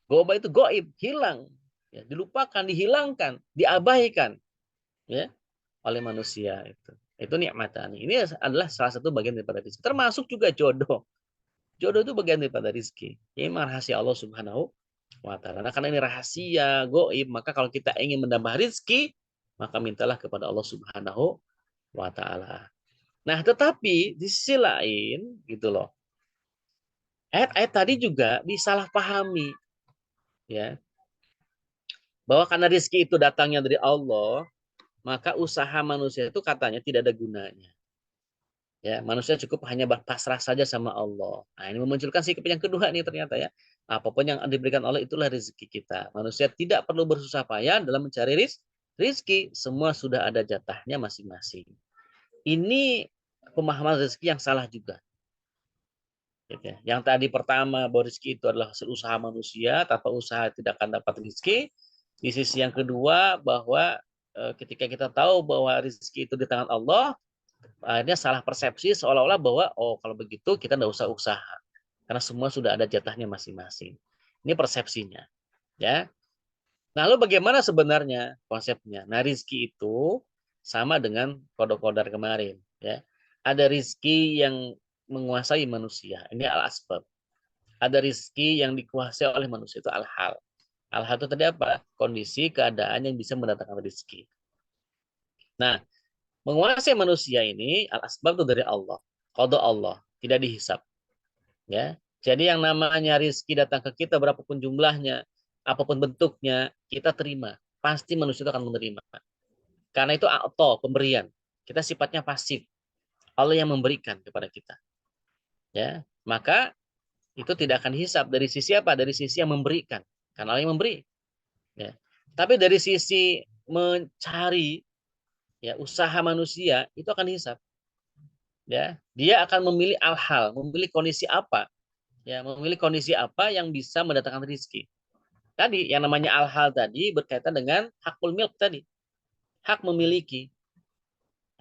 Goba itu goib, hilang, ya, dilupakan, dihilangkan, diabaikan, ya, oleh manusia itu. Itu nikmatan. Ini adalah salah satu bagian daripada rezeki. Termasuk juga jodoh. Jodoh itu bagian daripada rizki. Ini memang rahasia Allah Subhanahu wa Ta'ala. Nah, karena ini rahasia, goib, maka kalau kita ingin menambah rizki, maka mintalah kepada Allah Subhanahu wa Ta'ala. Nah, tetapi di sisi lain, gitu loh, ayat-ayat tadi juga disalahpahami, ya, bahwa karena rizki itu datangnya dari Allah, maka usaha manusia itu katanya tidak ada gunanya. Ya, manusia cukup hanya berpasrah saja sama Allah. Nah, ini memunculkan sikap yang kedua nih ternyata ya. Apapun yang diberikan Allah itulah rezeki kita. Manusia tidak perlu bersusah payah dalam mencari rezeki. Semua sudah ada jatahnya masing-masing. Ini pemahaman rezeki yang salah juga. Yang tadi pertama bahwa rezeki itu adalah hasil usaha manusia, tanpa usaha tidak akan dapat rezeki. Di sisi yang kedua bahwa ketika kita tahu bahwa rezeki itu di tangan Allah, akhirnya salah persepsi seolah-olah bahwa oh kalau begitu kita nggak usah usaha karena semua sudah ada jatahnya masing-masing. Ini persepsinya, ya. Nah, lalu bagaimana sebenarnya konsepnya? Nah, rizki itu sama dengan kodok-kodar kemarin, ya. Ada rizki yang menguasai manusia, ini al-asbab. Ada rizki yang dikuasai oleh manusia, itu al-hal. Al-hal itu tadi apa? Kondisi, keadaan yang bisa mendatangkan rizki. Nah, menguasai manusia ini al-asbab itu dari Allah. Qada Allah, tidak dihisap. Ya. Jadi yang namanya rizki datang ke kita berapapun jumlahnya, apapun bentuknya, kita terima. Pasti manusia itu akan menerima. Karena itu auto, pemberian. Kita sifatnya pasif. Allah yang memberikan kepada kita. Ya. Maka itu tidak akan dihisap dari sisi apa? Dari sisi yang memberikan. Karena Allah yang memberi. Ya. Tapi dari sisi mencari ya usaha manusia itu akan dihisap. Ya, dia akan memilih al-hal, memilih kondisi apa, ya, memilih kondisi apa yang bisa mendatangkan rezeki. Tadi yang namanya al-hal tadi berkaitan dengan hakul milk tadi, hak memiliki.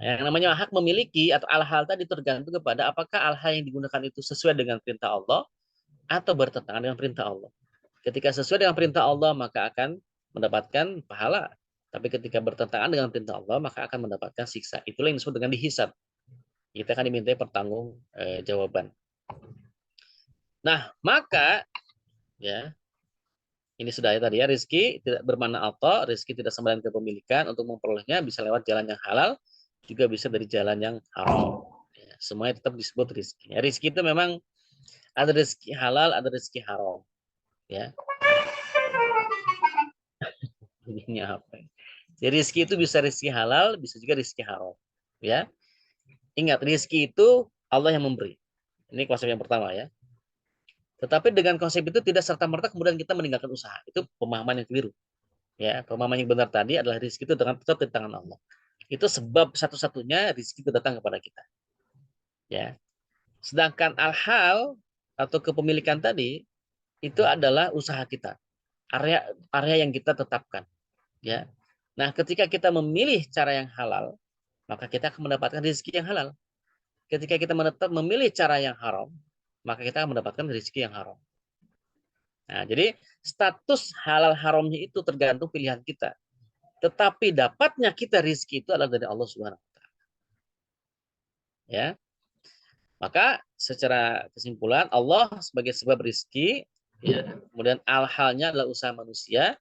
Yang namanya hak memiliki atau al-hal tadi tergantung kepada apakah al-hal yang digunakan itu sesuai dengan perintah Allah atau bertentangan dengan perintah Allah. Ketika sesuai dengan perintah Allah maka akan mendapatkan pahala. Tapi ketika bertentangan dengan perintah Allah maka akan mendapatkan siksa. Itulah yang disebut dengan dihisab. Kita akan dimintai pertanggung jawaban. Nah, maka ya ini sudah ya tadi ya, rizki tidak bermakna auto, rizki tidak sembarangan kepemilikan, untuk memperolehnya bisa lewat jalan yang halal, juga bisa dari jalan yang haram. Ya, semuanya tetap disebut rizki. Ya, rizki itu memang ada rizki halal, ada rizki haram. Ya, ini apa? Jadi rizki itu bisa rizki halal, bisa juga rizki haram. Ya, ingat rizki itu Allah yang memberi. Ini konsep yang pertama ya. Tetapi dengan konsep itu tidak serta-merta kemudian kita meninggalkan usaha. Itu pemahaman yang keliru. Ya, pemahaman yang benar tadi adalah rezeki itu tetap di tangan Allah. Itu sebab satu-satunya rezeki itu datang kepada kita. Ya. Sedangkan al-hal atau kepemilikan tadi itu adalah usaha kita. area yang kita tetapkan, ya. Nah, ketika kita memilih cara yang halal, maka kita akan mendapatkan rezeki yang halal. Ketika kita memilih cara yang haram, maka kita akan mendapatkan rezeki yang haram. Nah, jadi status halal haramnya itu tergantung pilihan kita. Tetapi dapatnya kita rezeki itu adalah dari Allah Subhanahu wa taala. Ya. Maka secara kesimpulan Allah sebagai sebab rezeki, ya. Kemudian al-halnya adalah usaha manusia,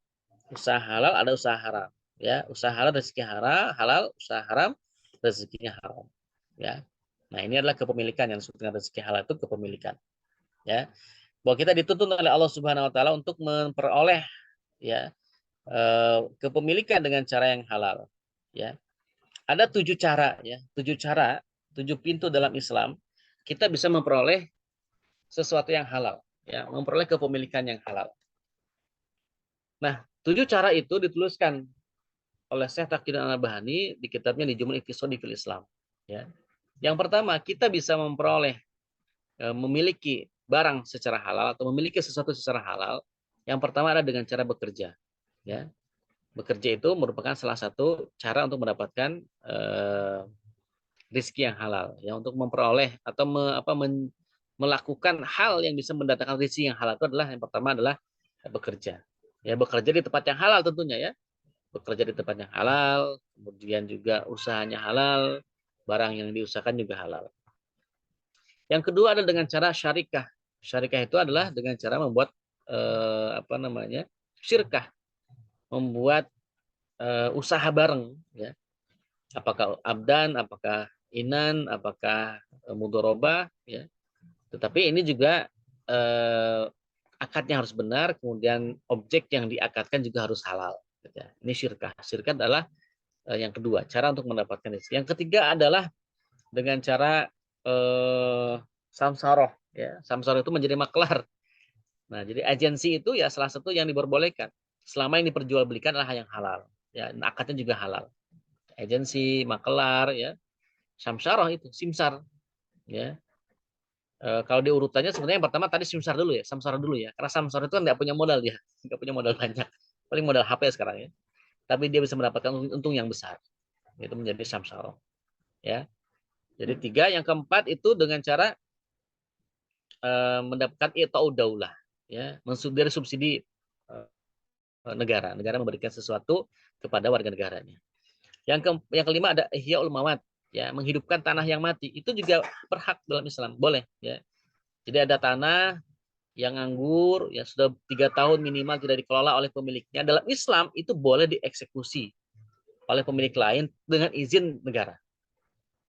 usaha halal ada usaha haram, ya. Usaha halal rezeki halal, usaha haram rezekinya haram, ya. Nah, ini adalah kepemilikan yang disebut dengan rezeki halal itu kepemilikan, ya. Bahwa kita dituntut oleh Allah Subhanahu wa taala untuk memperoleh, ya, kepemilikan dengan cara yang halal, ya. Ada 7 cara, ya, 7 cara, 7 pintu dalam Islam kita bisa memperoleh sesuatu yang halal, ya, memperoleh kepemilikan yang halal. Nah, 7 cara itu dituliskan oleh Syekh Taqiyuddin Al-Nabhani di kitabnya Nijmul Iqtisadi fil Islam, ya. Yang pertama, kita bisa memperoleh memiliki barang secara halal atau memiliki sesuatu secara halal. Yang pertama adalah dengan cara bekerja, ya. Bekerja itu merupakan salah satu cara untuk mendapatkan rezeki yang halal, ya, untuk memperoleh atau melakukan hal yang bisa mendatangkan rezeki yang halal itu adalah yang pertama adalah bekerja. Ya, bekerja di tempat yang halal tentunya, ya. Bekerja di tempat yang halal, kemudian juga usahanya halal, barang yang diusahakan juga halal. Yang kedua adalah dengan cara syarikah. Syarikah itu adalah dengan cara membuat syirkah, membuat usaha bareng, ya. Apakah abdan, apakah inan, apakah mudorobah, ya. Tetapi ini juga akadnya harus benar, kemudian objek yang diakadkan juga harus halal. Ya. Ini syirkah. Syirkah adalah yang kedua, cara untuk mendapatkan rezeki. Yang ketiga adalah dengan cara samsaroh. Ya. Samsaroh itu menjadi maklar. Nah, jadi agensi itu ya salah satu yang diperbolehkan. Selama yang diperjualbelikan adalah yang halal. Ya, akadnya juga halal. Agensi, makelar, ya. Samsaroh itu, simsar. Ya. Kalau diurutannya sebenarnya yang pertama tadi simsar dulu, ya, samsara dulu, ya, karena samsara itu kan nggak punya modal, dia nggak punya modal banyak, paling modal HP sekarang, ya, tapi dia bisa mendapatkan untung yang besar, itu menjadi samsara, ya. Jadi 3, yang keempat itu dengan cara mendapatkan daulah, ya, dari subsidi negara memberikan sesuatu kepada warga negaranya. Yang kelima ada ihyaul mawat, ya, menghidupkan tanah yang mati, itu juga berhak dalam Islam, boleh, ya. Jadi ada tanah yang nganggur, ya sudah 3 tahun minimal tidak dikelola oleh pemiliknya. Dalam Islam itu boleh dieksekusi oleh pemilik lain dengan izin negara.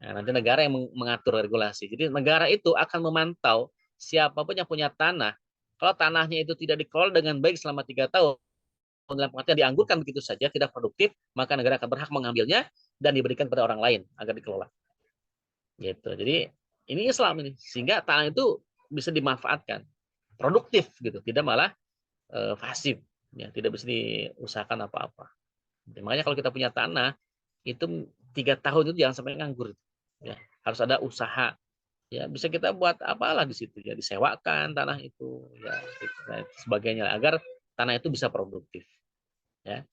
Nah, nanti negara yang mengatur regulasi. Jadi negara itu akan memantau siapapun yang punya tanah. Kalau tanahnya itu tidak dikelola dengan baik selama 3 tahun, dalam pengertian dianggurkan begitu saja, tidak produktif, maka negara akan berhak mengambilnya dan diberikan kepada orang lain agar dikelola. Gitu. Jadi ini Islam ini, sehingga tanah itu bisa dimanfaatkan, produktif gitu, tidak malah pasif, ya, tidak bisa diusahakan apa-apa. Makanya kalau kita punya tanah itu 3 tahun itu jangan sampai nganggur, ya, harus ada usaha, ya, bisa kita buat apalah di situ, ya, disewakan tanah itu, ya, sebagainya agar tanah itu bisa produktif, ya.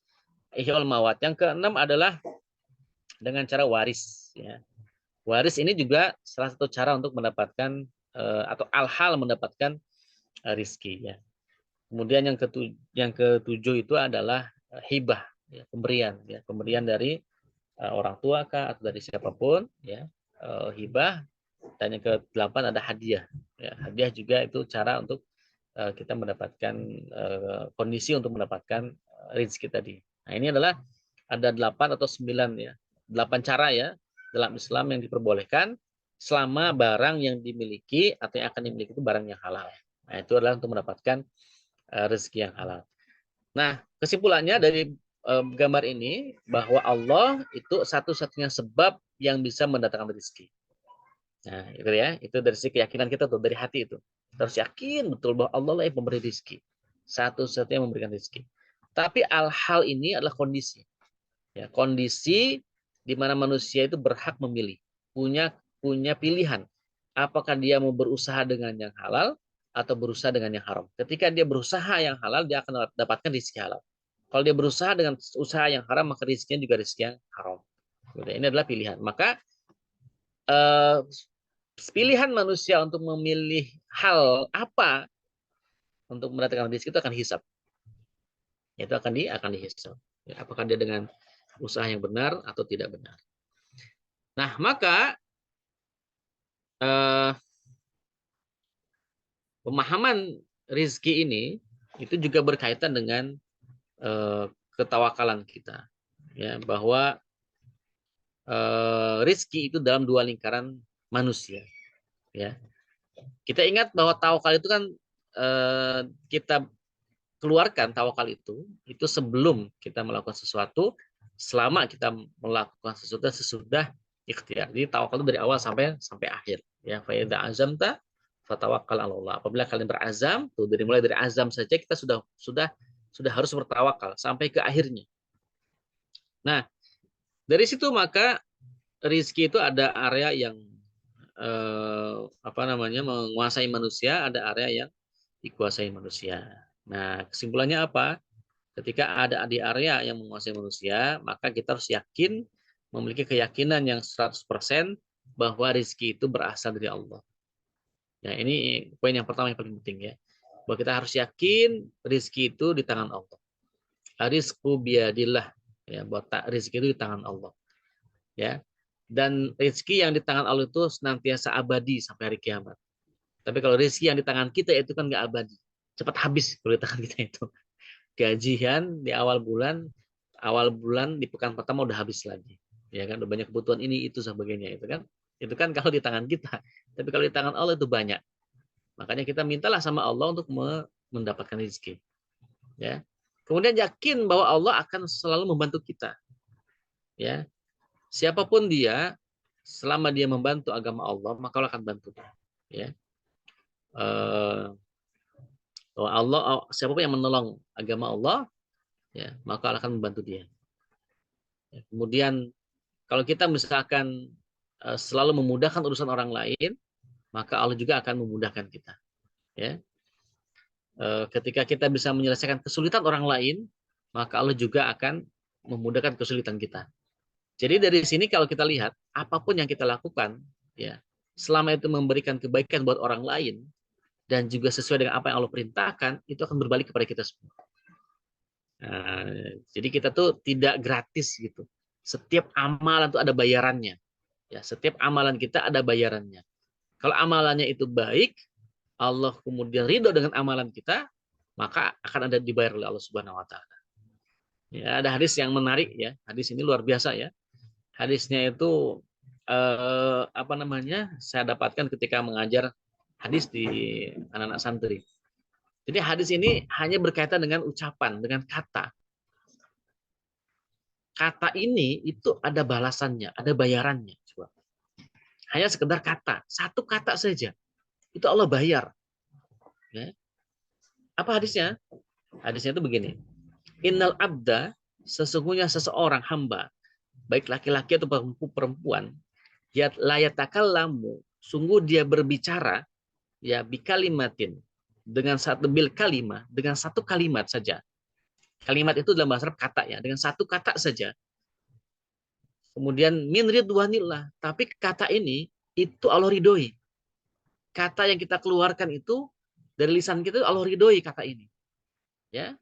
Ihyul mawat. Yang keenam adalah dengan cara waris, ya. Waris ini juga salah satu cara untuk mendapatkan atau al-hal mendapatkan rizki, ya. Kemudian yang ketujuh itu adalah hibah, ya, pemberian, ya, pemberian dari orang tua kah atau dari siapapun, ya, hibah. Dan yang ke-8 ada hadiah, ya. Hadiah juga itu cara untuk kita mendapatkan kondisi untuk mendapatkan rezeki tadi. Nah, ini adalah ada 8 atau 9, ya, 8 cara, ya, dalam Islam yang diperbolehkan selama barang yang dimiliki atau yang akan dimiliki itu barang yang halal. Nah, itu adalah untuk mendapatkan rezeki yang halal. Nah, kesimpulannya dari gambar ini bahwa Allah itu satu-satunya sebab yang bisa mendatangkan rezeki. Nah, itu, ya, itu dari sisi keyakinan kita tuh, dari hati itu. Kita harus yakin betul bahwa Allah lah yang memberi rezeki. Satu-satunya yang memberikan rezeki. Tapi hal ini adalah kondisi. Ya, kondisi di mana manusia itu berhak memilih, punya pilihan. Apakah dia mau berusaha dengan yang halal atau berusaha dengan yang haram. Ketika dia berusaha yang halal, dia akan dapatkan rezeki halal. Kalau dia berusaha dengan usaha yang haram, maka rezekinya juga rezeki yang haram. Ini adalah pilihan. Maka eh, pilihan manusia untuk memilih hal apa untuk mendatangkan rezeki itu akan hisab. Itu akan dihisab. Ya, apakah dia dengan usaha yang benar atau tidak benar. Nah, maka pemahaman rizki ini itu juga berkaitan dengan ketawakalan kita, ya, bahwa rizki itu dalam dua lingkaran manusia, ya. Kita ingat bahwa tawakal itu kan kita keluarkan tawakal itu sebelum kita melakukan sesuatu, selama kita melakukan sesuatu sesudah ikhtiar. Jadi tawakal itu dari awal sampai akhir, ya. Fa idza azamta fatawakkal 'ala Allah. Apabila kalian berazam, tuh dari mulai dari azam saja kita sudah harus bertawakal sampai ke akhirnya. Nah, dari situ maka rizki itu ada area yang menguasai manusia, ada area yang dikuasai manusia. Nah, kesimpulannya apa? Ketika ada di area yang menguasai manusia, maka kita harus yakin, memiliki keyakinan yang 100% bahwa rizki itu berasal dari Allah. Ya, ini poin yang pertama yang paling penting, ya. Bahwa kita harus yakin rizki itu di tangan Allah. Rizku biadillah, ya, bahwa rizki itu di tangan Allah. Ya. Dan rizki yang di tangan Allah itu senantiasa abadi sampai hari kiamat. Tapi kalau rizki yang di tangan kita itu kan nggak abadi. Cepat habis kalau di tangan kita itu. Gajian di awal bulan di pekan pertama udah habis lagi. Ya kan, udah banyak kebutuhan ini itu sebagainya itu kan. Itu kan kalau di tangan kita. Tapi kalau di tangan Allah itu banyak. Makanya kita mintalah sama Allah untuk mendapatkan rezeki. Ya. Kemudian yakin bahwa Allah akan selalu membantu kita. Ya. Siapapun dia, selama dia membantu agama Allah, maka Allah akan bantu dia. Ya. Allah, siapapun yang menolong agama Allah, ya, maka Allah akan membantu dia. Ya. Kemudian kalau kita misalkan selalu memudahkan urusan orang lain, maka Allah juga akan memudahkan kita. Ya. Ketika kita bisa menyelesaikan kesulitan orang lain, maka Allah juga akan memudahkan kesulitan kita. Jadi dari sini kalau kita lihat, apapun yang kita lakukan, ya, selama itu memberikan kebaikan buat orang lain dan juga sesuai dengan apa yang Allah perintahkan, itu akan berbalik kepada kita semua. Nah, jadi kita tuh tidak gratis gitu. Setiap amalan itu ada bayarannya. Ya, setiap amalan kita ada bayarannya. Kalau amalannya itu baik, Allah kemudian ridho dengan amalan kita, maka akan ada dibayar oleh Allah Subhanahu wa taala. Ya, ada hadis yang menarik, ya. Hadis ini luar biasa, ya. Hadisnya itu saya dapatkan ketika mengajar hadis di anak-anak santri. Jadi hadis ini hanya berkaitan dengan ucapan, dengan kata. Kata ini itu ada balasannya, ada bayarannya. Coba. Hanya sekedar kata, satu kata saja. Itu Allah bayar. Ya. Apa hadisnya? Hadisnya itu begini. Innal abda, sesungguhnya seseorang hamba, baik laki-laki atau perempuan, ya layatakallamu, sungguh dia berbicara, ya bikalimatin, dengan satu bil kalimah, dengan satu kalimat saja. Kalimat itu dalam bahasa Arab kata, ya, dengan satu kata saja. Kemudian min ridwanillah, tapi kata ini itu Allah ridhoi. Kata yang kita keluarkan itu dari lisan kita Allah ridhoi kata ini. Ya.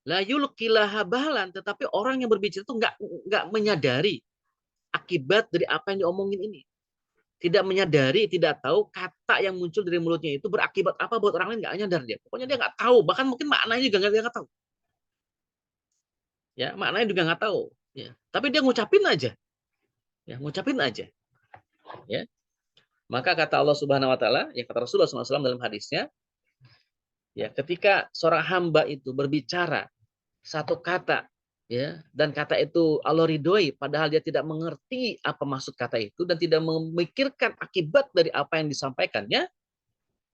La yulqilaha balan, tetapi orang yang berbicara itu nggak menyadari akibat dari apa yang diomongin ini. Tidak menyadari, tidak tahu kata yang muncul dari mulutnya itu berakibat apa buat orang lain, nggak nyadar dia. Pokoknya dia nggak tahu, bahkan mungkin maknanya juga nggak tahu. Ya, maknanya juga nggak tahu. Ya, tapi dia ngucapin aja. Ya, ngucapin aja. Ya, maka kata Allah Subhanahu Wa Taala, ya kata Rasulullah SAW dalam hadisnya, ya ketika seorang hamba itu berbicara satu kata, ya, dan kata itu Allah ridhoi, padahal dia tidak mengerti apa maksud kata itu dan tidak memikirkan akibat dari apa yang disampaikannya,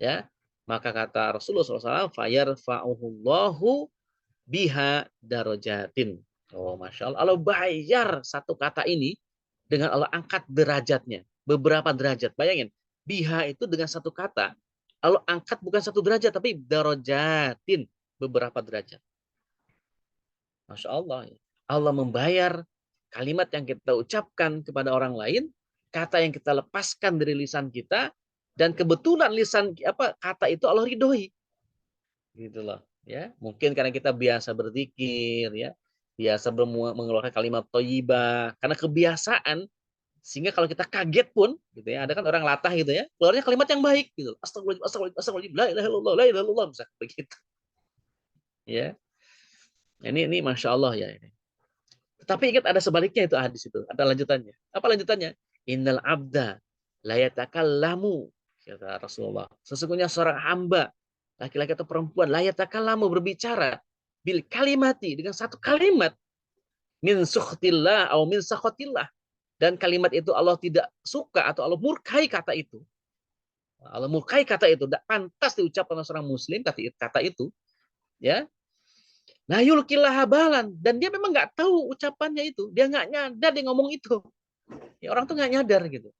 ya, maka kata Rasulullah SAW, fayarfa'uhullahu biha darajatin. Oh, masya Allah, Allah bayar satu kata ini dengan Allah angkat derajatnya beberapa derajat. Bayangin, biha itu dengan satu kata Allah angkat bukan satu derajat, tapi darajatin, beberapa derajat. Masya Allah. Allah membayar kalimat yang kita ucapkan kepada orang lain, kata yang kita lepaskan dari lisan kita, dan kebetulan kata itu Allah ridhoi. Gitu loh. Ya, mungkin karena kita biasa berzikir, ya, biasa mengeluarkan kalimat thayyibah, karena kebiasaan, sehingga kalau kita kaget pun, gitu ya, ada kan orang latah gitu ya, keluarnya kalimat yang baik, gitu. Astagfirullahaladzim, astagfirullahaladzim, astagfirullahaladzim, la ilaha illallah, la ilaha illallah, misalnya begitu. Ya, ini masya Allah ya ini. Tapi ingat ada sebaliknya itu hadis itu, ada lanjutannya. Apa lanjutannya? Innal abda la yatakallamu, kata Rasulullah. Sesungguhnya seorang hamba, laki-laki atau perempuan, la yatakallamu, berbicara bil kalimati, dengan satu kalimat, min sukhtillah atau min sakhatillah, dan kalimat itu Allah tidak suka atau Allah murkai kata itu. Allah murkai kata itu, tidak pantas diucapkan oleh seorang muslim kata itu, ya. Nah, yulkilah habalan, dan dia memang nggak tahu ucapannya itu, dia nggak nyadar dia ngomong itu. Ya, orang tuh nggak nyadar gitu.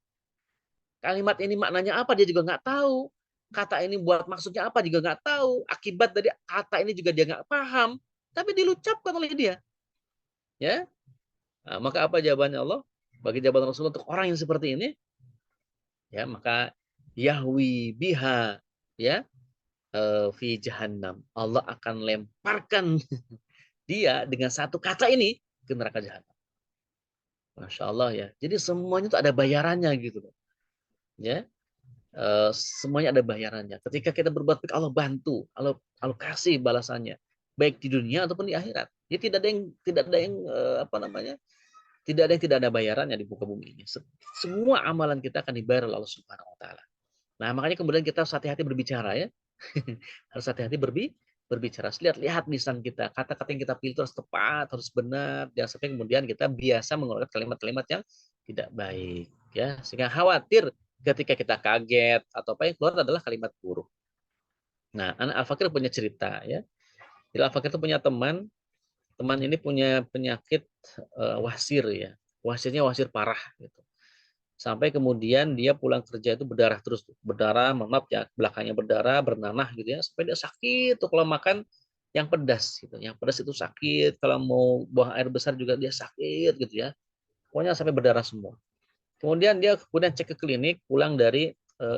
Kalimat ini maknanya apa dia juga nggak tahu. Kata ini buat maksudnya apa juga nggak tahu. Akibat dari kata ini juga dia nggak paham. Tapi diucapkan oleh dia. Ya, nah, maka apa jawabannya Allah? Bagi jawaban Rasulullah untuk orang yang seperti ini, ya maka yahwi biha, ya, fi jahannam. Allah akan lemparkan dia dengan satu kata ini ke neraka jahanam. Masya Allah ya. Jadi semuanya itu ada bayarannya gitu. Ya, semuanya ada bayarannya. Ketika kita berbuat baik, Allah bantu, Allah kasih balasannya, baik di dunia ataupun di akhirat. Jadi tidak ada yang apa namanya, tidak ada yang tidak ada bayarannya di muka bumi ini. Semua amalan kita akan dibayar oleh Allah Subhanahu Wa Taala. Nah, makanya kemudian kita harus hati-hati berbicara ya. Harus hati-hati berbicara. Lihat lisan kita. Kata-kata yang kita pilih itu harus tepat, harus benar. Jangan sampai kemudian kita biasa mengeluarkan kalimat-kalimat yang tidak baik. Ya, sehingga khawatir ketika kita kaget atau apa yang keluar adalah kalimat buruk. Nah, anak Al-Fakir punya cerita ya. Jadi Al-Fakir itu punya teman ini punya penyakit wasir ya. Wasirnya wasir parah gitu. Sampai kemudian dia pulang kerja itu berdarah terus, berdarah, maaf ya, belakangnya berdarah, bernanah gitu ya, sampai dia sakit tuh kalau makan yang pedas gitu. Yang pedas itu sakit, kalau mau buang air besar juga dia sakit gitu ya. Pokoknya sampai berdarah semua. Kemudian dia cek ke klinik, pulang dari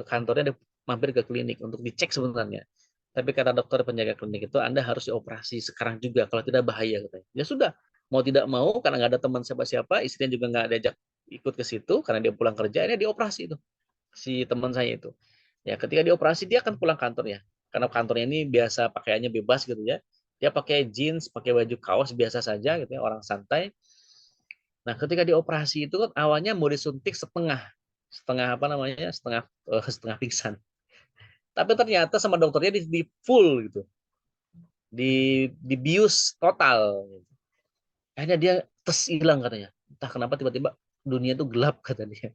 kantornya dia mampir ke klinik untuk dicek sebenarnya. Tapi kata dokter penjaga klinik itu, Anda harus dioperasi sekarang juga, kalau tidak bahaya katanya. Ya sudah, mau tidak mau karena nggak ada teman siapa-siapa, istrinya juga nggak diajak ikut ke situ karena dia pulang kerja, ini dioperasi itu si teman saya itu. Ya ketika dioperasi dia akan pulang kantor ya, karena kantornya ini biasa pakaiannya bebas gitu ya. Dia pakai jeans, pakai baju kaos biasa saja gitu ya, orang santai. Nah, ketika dioperasi itu kan awalnya mau disuntik setengah, setengah apa namanya, setengah pingsan. Tapi ternyata sama dokternya di full gitu, dibius total. Akhirnya dia hilang katanya. Entah kenapa tiba-tiba dunia itu gelap kata dia.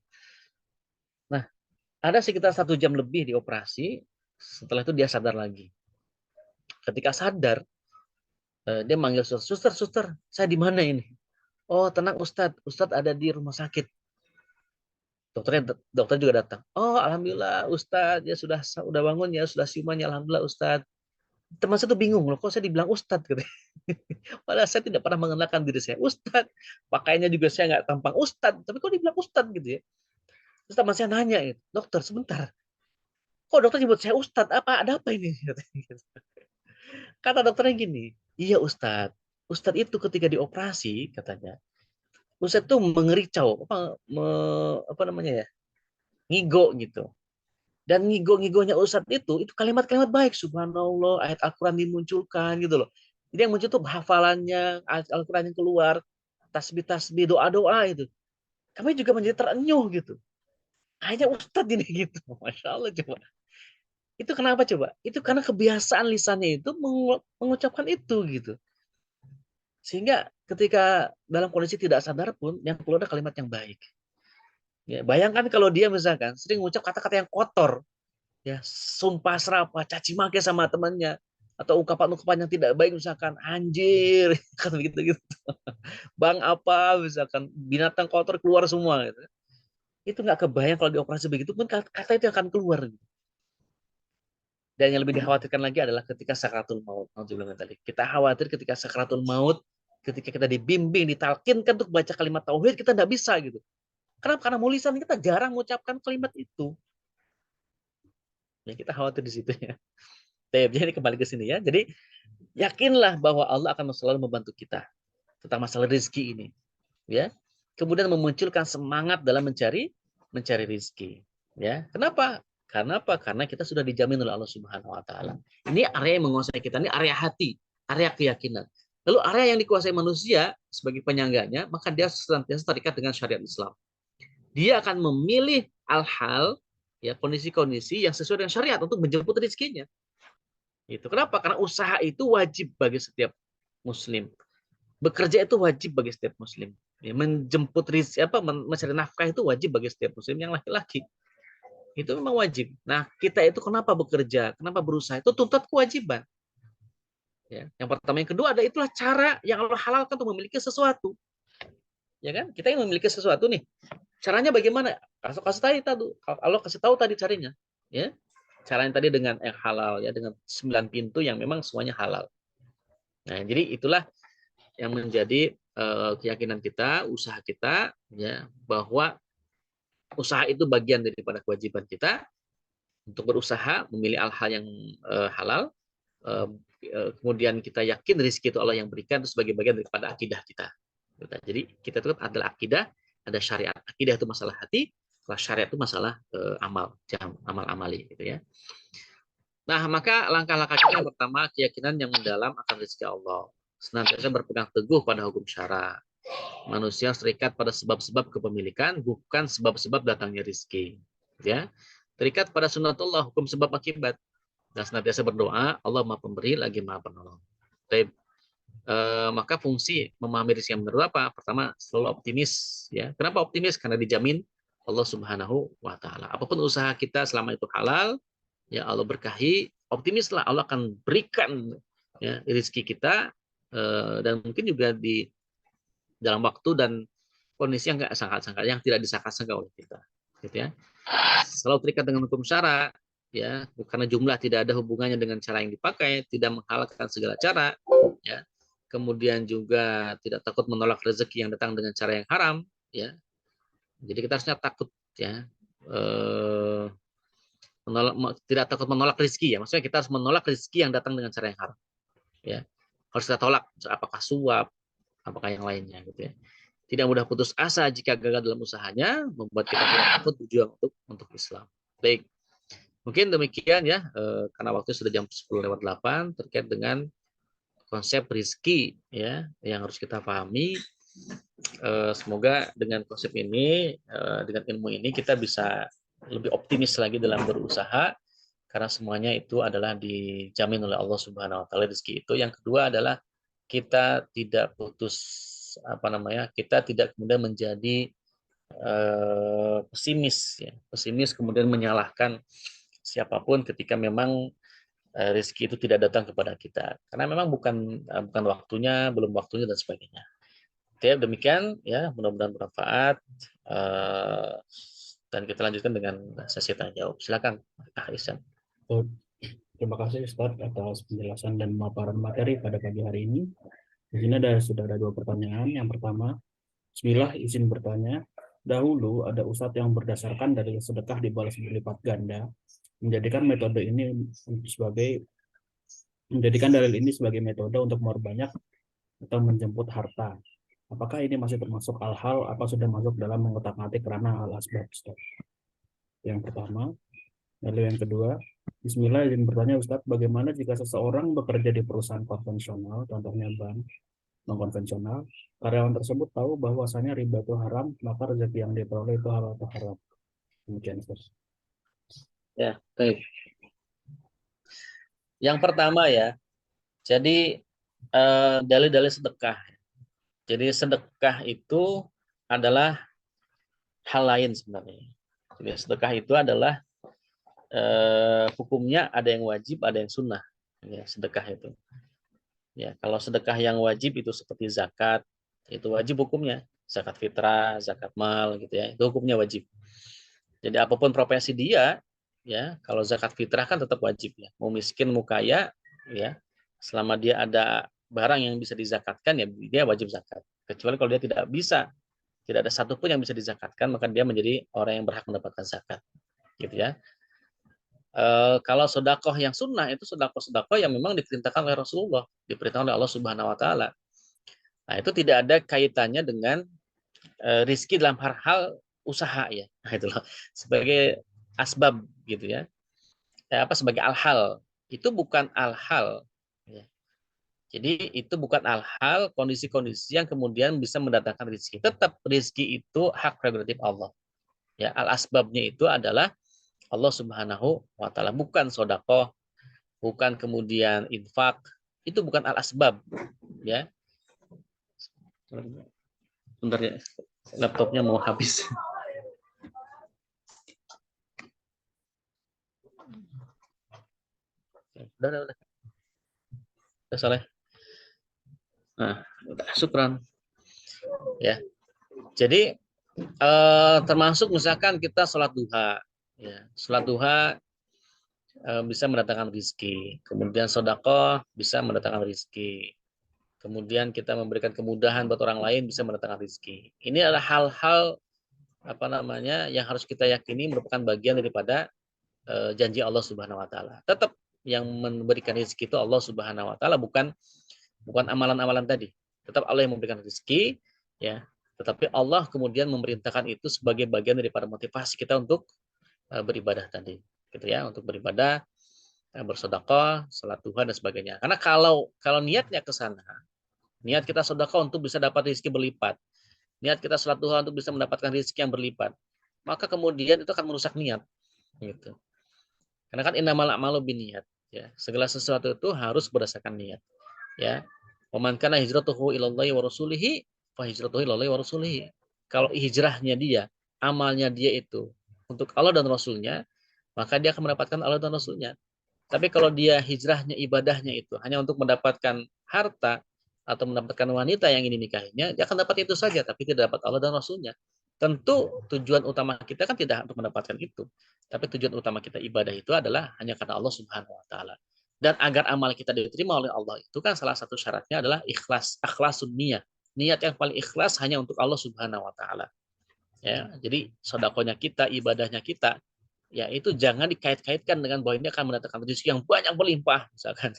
Nah, ada sekitar 1 jam lebih dioperasi. Setelah itu dia sadar lagi. Ketika sadar, dia manggil suster, suster, suster, saya di mana ini? Oh, tenang Ustadz, Ustadz ada di rumah sakit. Dokter juga datang. Oh, alhamdulillah Ustadz ya sudah bangun ya, sudah siuman ya, alhamdulillah Ustadz. Teman saya tuh bingung loh, kok saya dibilang Ustadz gitu. Padahal saya tidak pernah mengenalkan diri saya Ustadz. Pakainya juga saya nggak tampang Ustadz, tapi kok dibilang Ustadz gitu ya. Terus teman saya nanya, dokter sebentar, kok dokter nyebut saya Ustadz? Ada apa ini? Kata dokternya gini, iya Ustadz. Ustadz itu ketika dioperasi katanya, Ustadz tuh mengericau, apa namanya ya, ngigo gitu. Dan ngigo-ngigonya Ustadz itu kalimat-kalimat baik. Subhanallah, ayat Al-Quran dimunculkan gitu loh. Jadi yang muncul tuh hafalannya, ayat Al-Quran yang keluar, tasbih-tasbih, doa-doa itu. Kami juga menjadi terenyuh gitu. Hanya Ustadz ini gitu. Masya Allah coba. Itu kenapa coba? Itu karena kebiasaan lisannya itu mengucapkan itu gitu. Sehingga ketika dalam kondisi tidak sadar pun, yang keluar ada kalimat yang baik. Ya, bayangkan kalau dia misalkan sering mengucap kata-kata yang kotor, ya sumpah serapah, caci maki sama temannya, atau ungkapan-ungkapan yang tidak baik misalkan anjir, kan begitu gitu. Bang apa misalkan binatang kotor keluar semua gitu. Itu nggak kebayang kalau dioperasi begitu pun kata itu akan keluar. Dan yang lebih dikhawatirkan lagi adalah ketika sakaratul maut. Kita khawatir ketika sakaratul maut, ketika kita dibimbing, ditalkinkan untuk baca kalimat tauhid, kita tidak bisa gitu. Kenapa? Karena lisan kita jarang mengucapkan kalimat itu. Ya, kita khawatir di situ ya. Jadi kembali ke sini ya. Jadi yakinlah bahwa Allah akan selalu membantu kita tentang masalah rezeki ini. Ya. Kemudian memunculkan semangat dalam mencari rezeki. Ya. Kenapa? Karena apa? Karena kita sudah dijamin oleh Allah Subhanahu wa taala. Ini area yang menguasai kita, ini area hati, area keyakinan. Lalu area yang dikuasai manusia sebagai penyangganya, maka dia senantiasa terikat dengan syariat Islam. Dia akan memilih hal-hal, ya, kondisi-kondisi yang sesuai dengan syariat untuk menjemput rezekinya. Itu kenapa? Karena usaha itu wajib bagi setiap muslim. Bekerja itu wajib bagi setiap muslim. Ya, menjemput rezeki, mencari nafkah itu wajib bagi setiap muslim yang laki-laki. Itu memang wajib. Nah, kita itu kenapa bekerja? Kenapa berusaha? Itu tuntut kewajiban. Ya. Yang pertama, yang kedua ada itulah cara yang Allah halalkan untuk memiliki sesuatu. Ya kan? Kita ingin memiliki sesuatu nih. Caranya bagaimana? Kasih tahu. Allah kasih tahu tadi caranya. Ya. Caranya tadi dengan yang halal ya, dengan 9 pintu yang memang semuanya halal. Nah, jadi itulah yang menjadi keyakinan kita, usaha kita, ya, bahwa usaha itu bagian daripada kewajiban kita untuk berusaha memilih hal-hal yang halal. Kemudian kita yakin rezeki itu Allah yang berikan, itu sebagai bagian daripada akidah kita. Jadi kita itu adalah akidah, ada syariat. Akidah itu masalah hati, syariat itu masalah amal amali, gitu ya. Nah, maka langkah-langkah kita yang pertama, keyakinan yang mendalam akan rezeki Allah. Senantiasa berpegang teguh pada hukum syara. Manusia terikat pada sebab-sebab kepemilikan, bukan sebab-sebab datangnya rezeki. Ya, terikat pada sunnatullah, hukum sebab akibat. Dan senantiasa berdoa, Allah Maha Pemberi lagi Maha Penolong. Maka fungsi memahami rezeki yang benar apa? Pertama, selalu optimis. Ya, kenapa optimis? Karena dijamin Allah Subhanahu wa taala. Apapun usaha kita selama itu halal, ya Allah berkahi, optimislah Allah akan berikan, ya, rezeki kita, dan mungkin juga di dalam waktu dan kondisi yang nggak sangka-sangka, yang tidak disangka-sangka oleh kita, gitu ya. Selalu terikat dengan hukum syara, ya, karena jumlah tidak ada hubungannya dengan cara yang dipakai, tidak menghalalkan segala cara, ya. Kemudian juga tidak takut menolak rezeki yang datang dengan cara yang haram, ya. Jadi kita harusnya takut, ya, tidak takut menolak rezeki, ya. Maksudnya kita harus menolak rezeki yang datang dengan cara yang haram, ya. Harus kita tolak, apakah suap, apakah yang lainnya, gitu ya. Tidak mudah putus asa jika gagal dalam usahanya, membuat kita tidak takut berjuang untuk Islam. Baik, mungkin demikian ya, karena waktu sudah jam 10:08 terkait dengan konsep rezeki, ya, yang harus kita pahami. Semoga dengan konsep ini, dengan ilmu ini kita bisa lebih optimis lagi dalam berusaha, karena semuanya itu adalah dijamin oleh Allah Subhanahu wa taala rezeki itu. Yang kedua adalah kita tidak putus, kita tidak kemudian menjadi pesimis, ya. Pesimis kemudian menyalahkan siapapun ketika memang rezeki itu tidak datang kepada kita, karena memang bukan waktunya, belum waktunya dan sebagainya. Oke, demikian ya, mudah-mudahan bermanfaat, dan kita lanjutkan dengan sesi tanya jawab. Silakan, Ihsan. Terima kasih Ustaz atas penjelasan dan pemaparan materi pada pagi hari ini. Di sini sudah ada 2 pertanyaan. Yang pertama, Bismillah, izin bertanya. Dahulu ada ustadz yang berdasarkan dari sedekah dibalas berlipat ganda, menjadikan dalil ini sebagai metode untuk memperbanyak atau menjemput harta. Apakah ini masih termasuk hal-hal apa sudah masuk dalam mengotak-atik kerana al-asbab, Ustaz? Yang pertama. Lalu yang kedua, Bismillah, izin bertanya Ustadz, bagaimana jika seseorang bekerja di perusahaan konvensional, contohnya bank non-konvensional, karyawan tersebut tahu bahwasannya riba itu haram, maka rezeki yang diperoleh itu halal atau haram? Demikian, Ustaz. Ya, baik. Yang pertama ya, jadi dalil-dalil sedekah. Jadi sedekah itu adalah hal lain sebenarnya. Jadi sedekah itu adalah hukumnya ada yang wajib, ada yang sunnah. Ya, sedekah itu. Ya, kalau sedekah yang wajib itu seperti zakat, itu wajib hukumnya. Zakat fitrah, zakat mal, gitu ya. Itu hukumnya wajib. Jadi apapun profesi dia, ya. Kalau zakat fitrah kan tetap wajib ya. Mau miskin mau kaya ya, selama dia ada barang yang bisa dizakatkan ya dia wajib zakat. Kecuali kalau dia tidak bisa, tidak ada satupun yang bisa dizakatkan, maka dia menjadi orang yang berhak mendapatkan zakat. Gitu ya. Kalau sodakoh yang sunnah itu sodakoh yang memang diperintahkan oleh Rasulullah, diperintahkan oleh Allah Subhanahu Wa Taala. Nah itu tidak ada kaitannya dengan rizki dalam hal usaha ya, nah, itu loh. Sebagai asbab gitu ya, apa sebagai al-hal itu bukan al-hal. Ya. Jadi itu bukan al-hal kondisi-kondisi yang kemudian bisa mendatangkan rizki. Tetap rizki itu hak prerogatif Allah. Ya al-asbabnya itu adalah Allah Subhanahu Wa Taala, bukan sodakoh, bukan kemudian infak, itu bukan al-asbab ya. Bentar ya, laptopnya mau habis. Udah salah. Nah, udah syukran ya. Jadi termasuk misalkan kita sholat duha ya. Sholat duha bisa mendatangkan rizki, kemudian sodakoh bisa mendatangkan rizki, kemudian kita memberikan kemudahan buat orang lain bisa mendatangkan rizki. Ini adalah hal-hal apa namanya yang harus kita yakini merupakan bagian daripada janji Allah Subhanahu Wa Taala. Tetap yang memberikan rezeki itu Allah Subhanahu Wa Taala, bukan amalan-amalan tadi. Tetap Allah yang memberikan rezeki, ya. Tetapi Allah kemudian memerintahkan itu sebagai bagian daripada motivasi kita untuk beribadah tadi, gitu ya, untuk beribadah, bersedekah, salat Tuhan dan sebagainya. Karena kalau niatnya ke sana, niat kita sedekah untuk bisa dapat rezeki berlipat, niat kita salat Tuhan untuk bisa mendapatkan rezeki yang berlipat, maka kemudian itu akan merusak niat, gitu. Karena kan innamal a'malu binniyat, ya. Segala sesuatu itu harus berdasarkan niat, ya. Waman kana hijratuhu ilallahi wa rasulihi fa hijratuhu ilallahi wa rasulihi. Kalau hijrahnya dia, amalnya dia itu untuk Allah dan Rasulnya, maka dia akan mendapatkan Allah dan Rasulnya. Tapi kalau dia hijrahnya, ibadahnya itu hanya untuk mendapatkan harta atau mendapatkan wanita yang ini nikahinya, dia akan dapat itu saja, tapi tidak dapat Allah dan Rasulnya. Tentu tujuan utama kita kan tidak untuk mendapatkan itu. Tapi tujuan utama kita ibadah itu adalah hanya karena Allah Subhanahu Wa Taala. Dan agar amal kita diterima oleh Allah itu kan salah satu syaratnya adalah ikhlas, akhlasun niat. Niat yang paling ikhlas hanya untuk Allah Subhanahu Wa Taala. Ya, jadi sodakonya kita, ibadahnya kita, ya itu jangan dikait-kaitkan dengan bahwa ini akan mendatangkan rezeki yang banyak berlimpah misalkan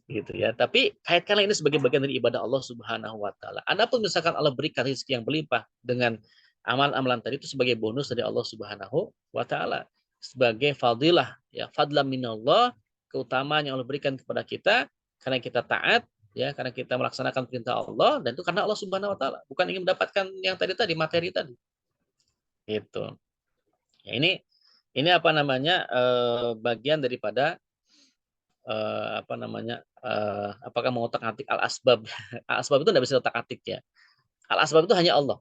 gitu ya, tapi kaitkanlah ini sebagai bagian dari ibadah Allah Subhanahu Wa Taala. Adapun misalkan Allah berikan rezeki yang berlimpah dengan amalan-amalan tadi itu sebagai bonus dari Allah Subhanahu Wa Taala, sebagai fadilah ya, fadlan minallah, keutamaan yang Allah berikan kepada kita karena kita taat ya, karena kita melaksanakan perintah Allah, dan itu karena Allah Subhanahu Wa Taala, bukan ingin mendapatkan yang tadi materi tadi itu ya. Ini apa namanya bagian daripada apa namanya apakah mau otak-atik al-asbab. Al-asbab itu tidak bisa otak-atik ya. Al-asbab itu hanya Allah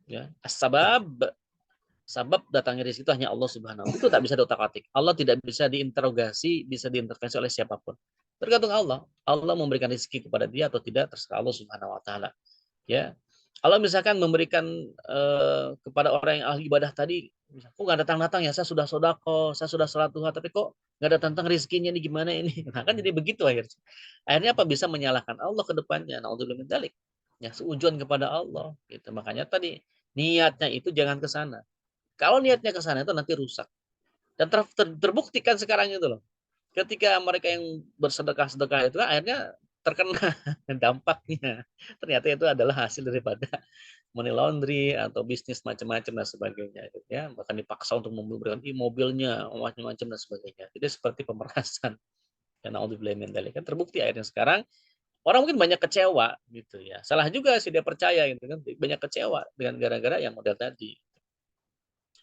ya. As-sabab, sabab datangnya rezeki itu hanya Allah Subhanahu wa taala. Itu tak bisa diotak-atik. Allah tidak bisa diinterogasi, bisa diintervensi oleh siapapun. Tergantung Allah. Allah memberikan rezeki kepada dia atau tidak terserah Allah Subhanahu wa taala. Ya. Allah misalkan memberikan kepada orang yang ahli ibadah tadi, kok nggak datang-datang ya, saya sudah sodako, saya sudah sholat duha, tapi kok nggak datang-datang rezekinya ini gimana ini? Nah kan jadi begitu akhirnya. Akhirnya apa, bisa menyalahkan Allah ke depannya. Naudzubillah min dzalik. Ya, seujuan kepada Allah. Gitu. Makanya tadi niatnya itu jangan ke sana. Kalau niatnya ke sana itu nanti rusak. Dan terbuktikan sekarang itu loh. Ketika mereka yang bersedekah-sedekah itu akhirnya terkena dampaknya. Ternyata itu adalah hasil daripada money laundry atau bisnis macam-macam dan sebagainya gitu ya, bahkan dipaksa untuk memberikan mobilnya macam-macam dan sebagainya. Jadi seperti pemerasan. Dan naudzubillah min dzalik, kan terbukti akhirnya sekarang orang mungkin banyak kecewa gitu ya. Salah juga sih dia percaya gitu kan, banyak kecewa dengan gara-gara yang model tadi.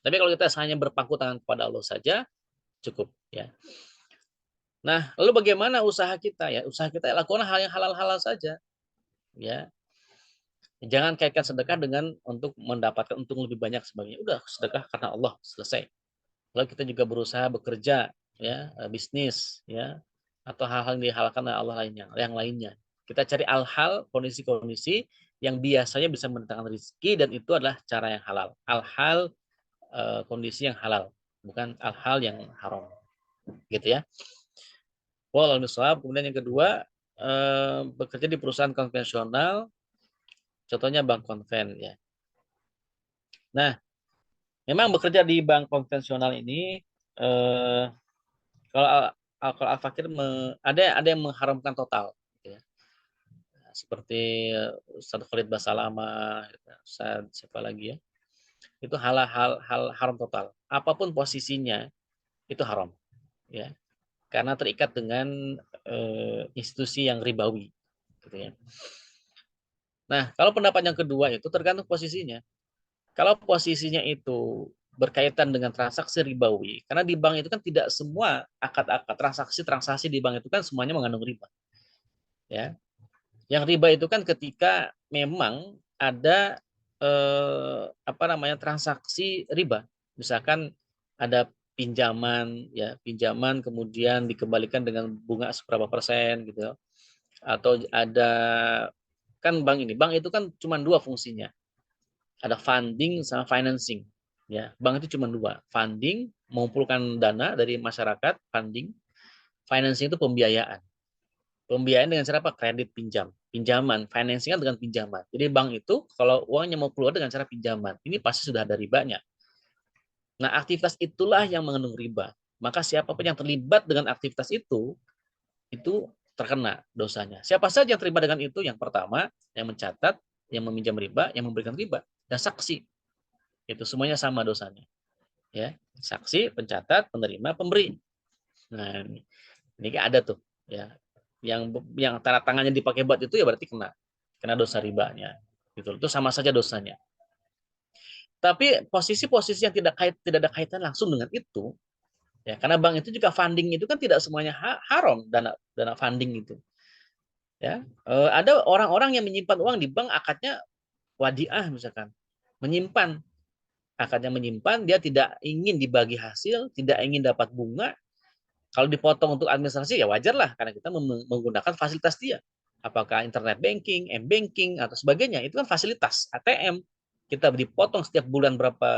Tapi kalau kita hanya berpangku tangan kepada Allah saja cukup ya. Nah, lalu bagaimana usaha kita ya? Usaha kita lakukan hal yang halal-halal saja ya. Jangan kaitkan sedekah dengan untuk mendapatkan untung lebih banyak sebagainya. Udah sedekah karena Allah, selesai. Lalu kita juga berusaha bekerja ya, bisnis ya, atau hal-hal yang dihalalkan oleh Allah lainnya, yang lainnya. Kita cari al-hal, kondisi-kondisi yang biasanya bisa mendatangkan rezeki, dan itu adalah cara yang halal. Al-hal kondisi yang halal. bukan hal-hal yang haram. Gitu ya. Wallahu a'lam. Kemudian yang kedua, bekerja di perusahaan konvensional, contohnya bank konven ya. Nah, memang bekerja di bank konvensional ini, eh, kalau kalau Al-Fakir ada yang mengharamkan total, gitu ya. Seperti Ustaz Khalid Basalama, Ustaz siapa lagi ya, itu hal haram total. Apapun posisinya itu haram, ya, karena terikat dengan institusi yang ribawi, gitu ya. Nah, kalau pendapat yang kedua itu tergantung posisinya. Kalau posisinya itu berkaitan dengan transaksi ribawi, karena di bank itu kan tidak semua akad-akad transaksi di bank itu kan semuanya mengandung riba, ya. Yang riba itu kan ketika memang ada transaksi riba, misalkan ada pinjaman, ya, pinjaman kemudian dikembalikan dengan bunga seberapa persen gitu, atau ada, kan bank itu kan cuma dua fungsinya, ada funding sama financing, ya. Bank itu cuma dua, funding mengumpulkan dana dari masyarakat, funding, financing itu pembiayaan. Pembiayaan dengan cara apa? Kredit, pinjaman, financing kan dengan pinjaman. Jadi bank itu kalau uangnya mau keluar dengan cara pinjaman, ini pasti sudah ada ribanya. Nah, aktivitas itulah yang mengandung riba. Maka siapapun yang terlibat dengan aktivitas itu terkena dosanya. Siapa saja yang terlibat dengan itu? Yang pertama, yang mencatat, yang meminjam riba, yang memberikan riba, dan saksi. Itu semuanya sama dosanya. Ya, saksi, pencatat, penerima, pemberi. Nah, ini ada tuh, ya. Yang tanda tangannya dipakai buat itu ya berarti kena dosa ribanya. Gitu. Itu sama saja dosanya. Tapi posisi-posisi yang tidak ada kaitan langsung dengan itu, ya, karena bank itu juga funding itu kan tidak semuanya haram, dana funding itu. Ya, ada orang-orang yang menyimpan uang di bank akadnya wadiah misalkan, menyimpan, akadnya menyimpan, dia tidak ingin dibagi hasil, tidak ingin dapat bunga. Kalau dipotong untuk administrasi ya wajar lah, karena kita menggunakan fasilitas dia. Apakah internet banking, m-banking, atau sebagainya, itu kan fasilitas ATM. Kita dipotong setiap bulan berapa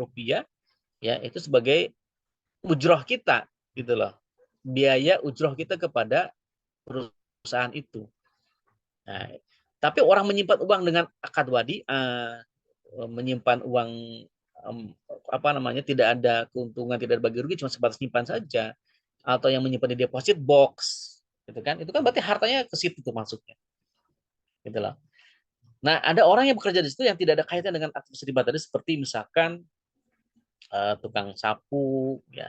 rupiah, ya itu sebagai ujroh kita, gitu loh. Biaya ujroh kita kepada perusahaan itu. Nah, tapi orang menyimpan uang dengan akad wadiah, menyimpan uang tidak ada keuntungan, tidak ada bagi rugi, cuma sebatas simpan saja, atau yang menyimpan di deposit box, gitu kan, itu kan berarti hartanya ke situ tuh masuknya, gitu loh. Nah, ada orang yang bekerja di situ yang tidak ada kaitan dengan aktivitas riba tadi, seperti misalkan tukang sapu, ya,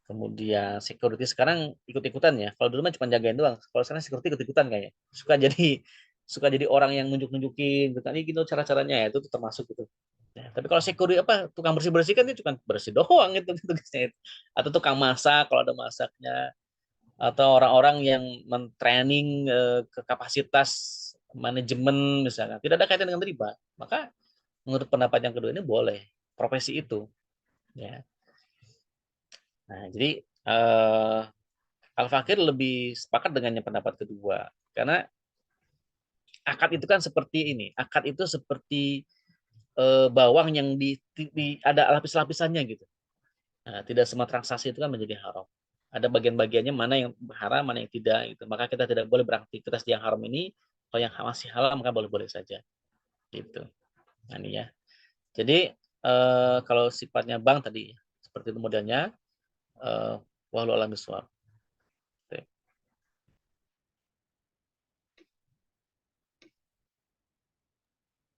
kemudian security. Sekarang ikut-ikutan ya, kalau dulu mah cuma jagain doang, kalau sekarang security ikut-ikutan kayaknya, suka jadi orang yang nunjuk-nunjukin gitu, ini gitu cara-caranya, ya itu termasuk gitu. Ya, tapi kalau security tukang bersih-bersih kan dia cuma bersih doang gitu, gitu. Atau tukang masak kalau ada masaknya, atau orang-orang yang mentraining ke kapasitas manajemen misalnya, tidak ada kaitan dengan riba, maka menurut pendapat yang kedua ini boleh profesi itu, ya. Nah, jadi Al-Fakir lebih sepakat dengan yang pendapat kedua, karena akad itu kan seperti ini, akad itu seperti bawang yang ada lapis-lapisannya gitu. Nah, tidak semua transaksi itu kan menjadi haram. Ada bagian-bagiannya mana yang haram, mana yang tidak gitu. Maka kita tidak boleh beraktivitas yang haram ini. Kalau yang masih halal maka boleh-boleh saja. Gitu. Nah, ini ya. Jadi kalau sifatnya bank tadi seperti itu modelnya, wallahu a'lam bishawab.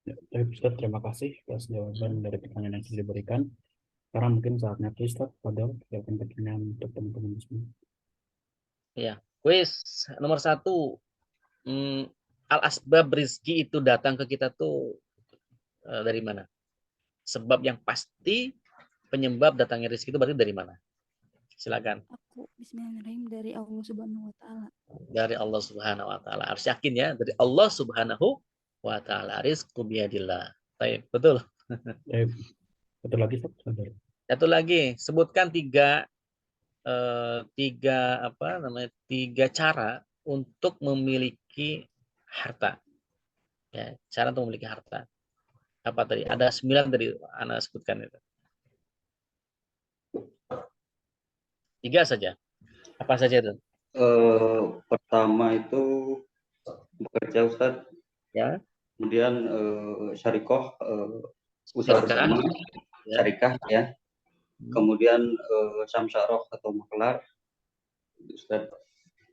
Ya, baik, Ustaz, terima kasih atas jawaban dari pertanyaan yang sudah diberikan. Sekarang mungkin saatnya Ustaz, Fadal, silakan pertanyaan untuk teman-teman di sini. Ya, kuis nomor 1. Al asbab rizki itu datang ke kita tuh dari mana? Sebab yang pasti penyebab datangnya rezeki itu berarti dari mana? Silakan. Aku Bismillahirrahmanirrahim dari Allah Subhanahu wa taala. Dari Allah Subhanahu wa taala. Harus yakin ya, dari Allah Subhanahu wa taala. Rizqu biyadillah. Baik, betul. Baik, betul lagi, Ustaz. Fadal. Satu lagi, sebutkan tiga cara untuk memiliki harta. Ya, cara untuk memiliki harta. Apa tadi? Ada 9 tadi Anda sebutkan itu. 3 saja. Apa saja itu? Pertama itu bekerja Ustaz, Ya, kemudian syarikoh, usaha Syarikah, bersama, ya. syarikah ya, kemudian samsyarah atau maklar, Ustaz.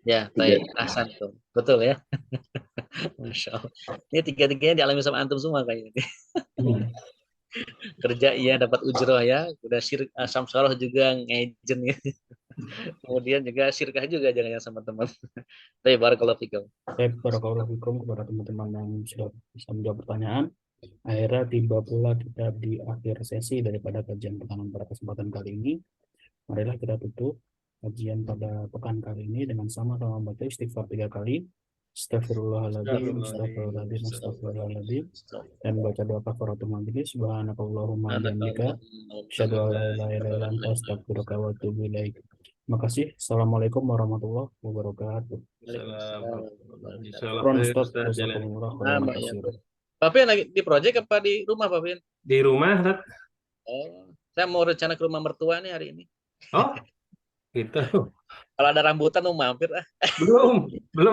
Ya, baik. Ahsan tuh. Betul ya. Masya Allah. Ini tiga-tiganya dialami sama antum semua kayaknya. Kerja iya dapat ujroh ya, udah samsaroh juga ngejen ya. Kemudian juga syirkah juga jangan sama teman. Tapi barakallahu fikum. Baik, barakallahu fikum kepada teman-teman yang sudah bisa menjawab pertanyaan. Akhirnya tiba pula kita di akhir sesi daripada kajian pertanyaan pada kesempatan kali ini. Marilah kita tutup kajian pada pekan kali ini dengan sama-sama membaca istighfar 3 kali. Astagfirullahaladzim, astagfirullahaladzim, astagfirullahaladzim. Dan baca doa kafaratul majlis. Subhanakallahumma bihamdika. Asyhadu an la ilaha illa anta astaghfiruka wa atubu ilaik. Terima kasih. Assalamualaikum warahmatullahi wabarakatuh. Ron Ustaz, jazakumullah khairan katsiran. Pak Fian lagi di proyek apa di rumah Pak Fian? Di rumah, Ustaz. Oh, saya mau rencana ke rumah mertua nih hari ini. Oh, gitu. Kalau ada rambutan mau mampir ah. Belum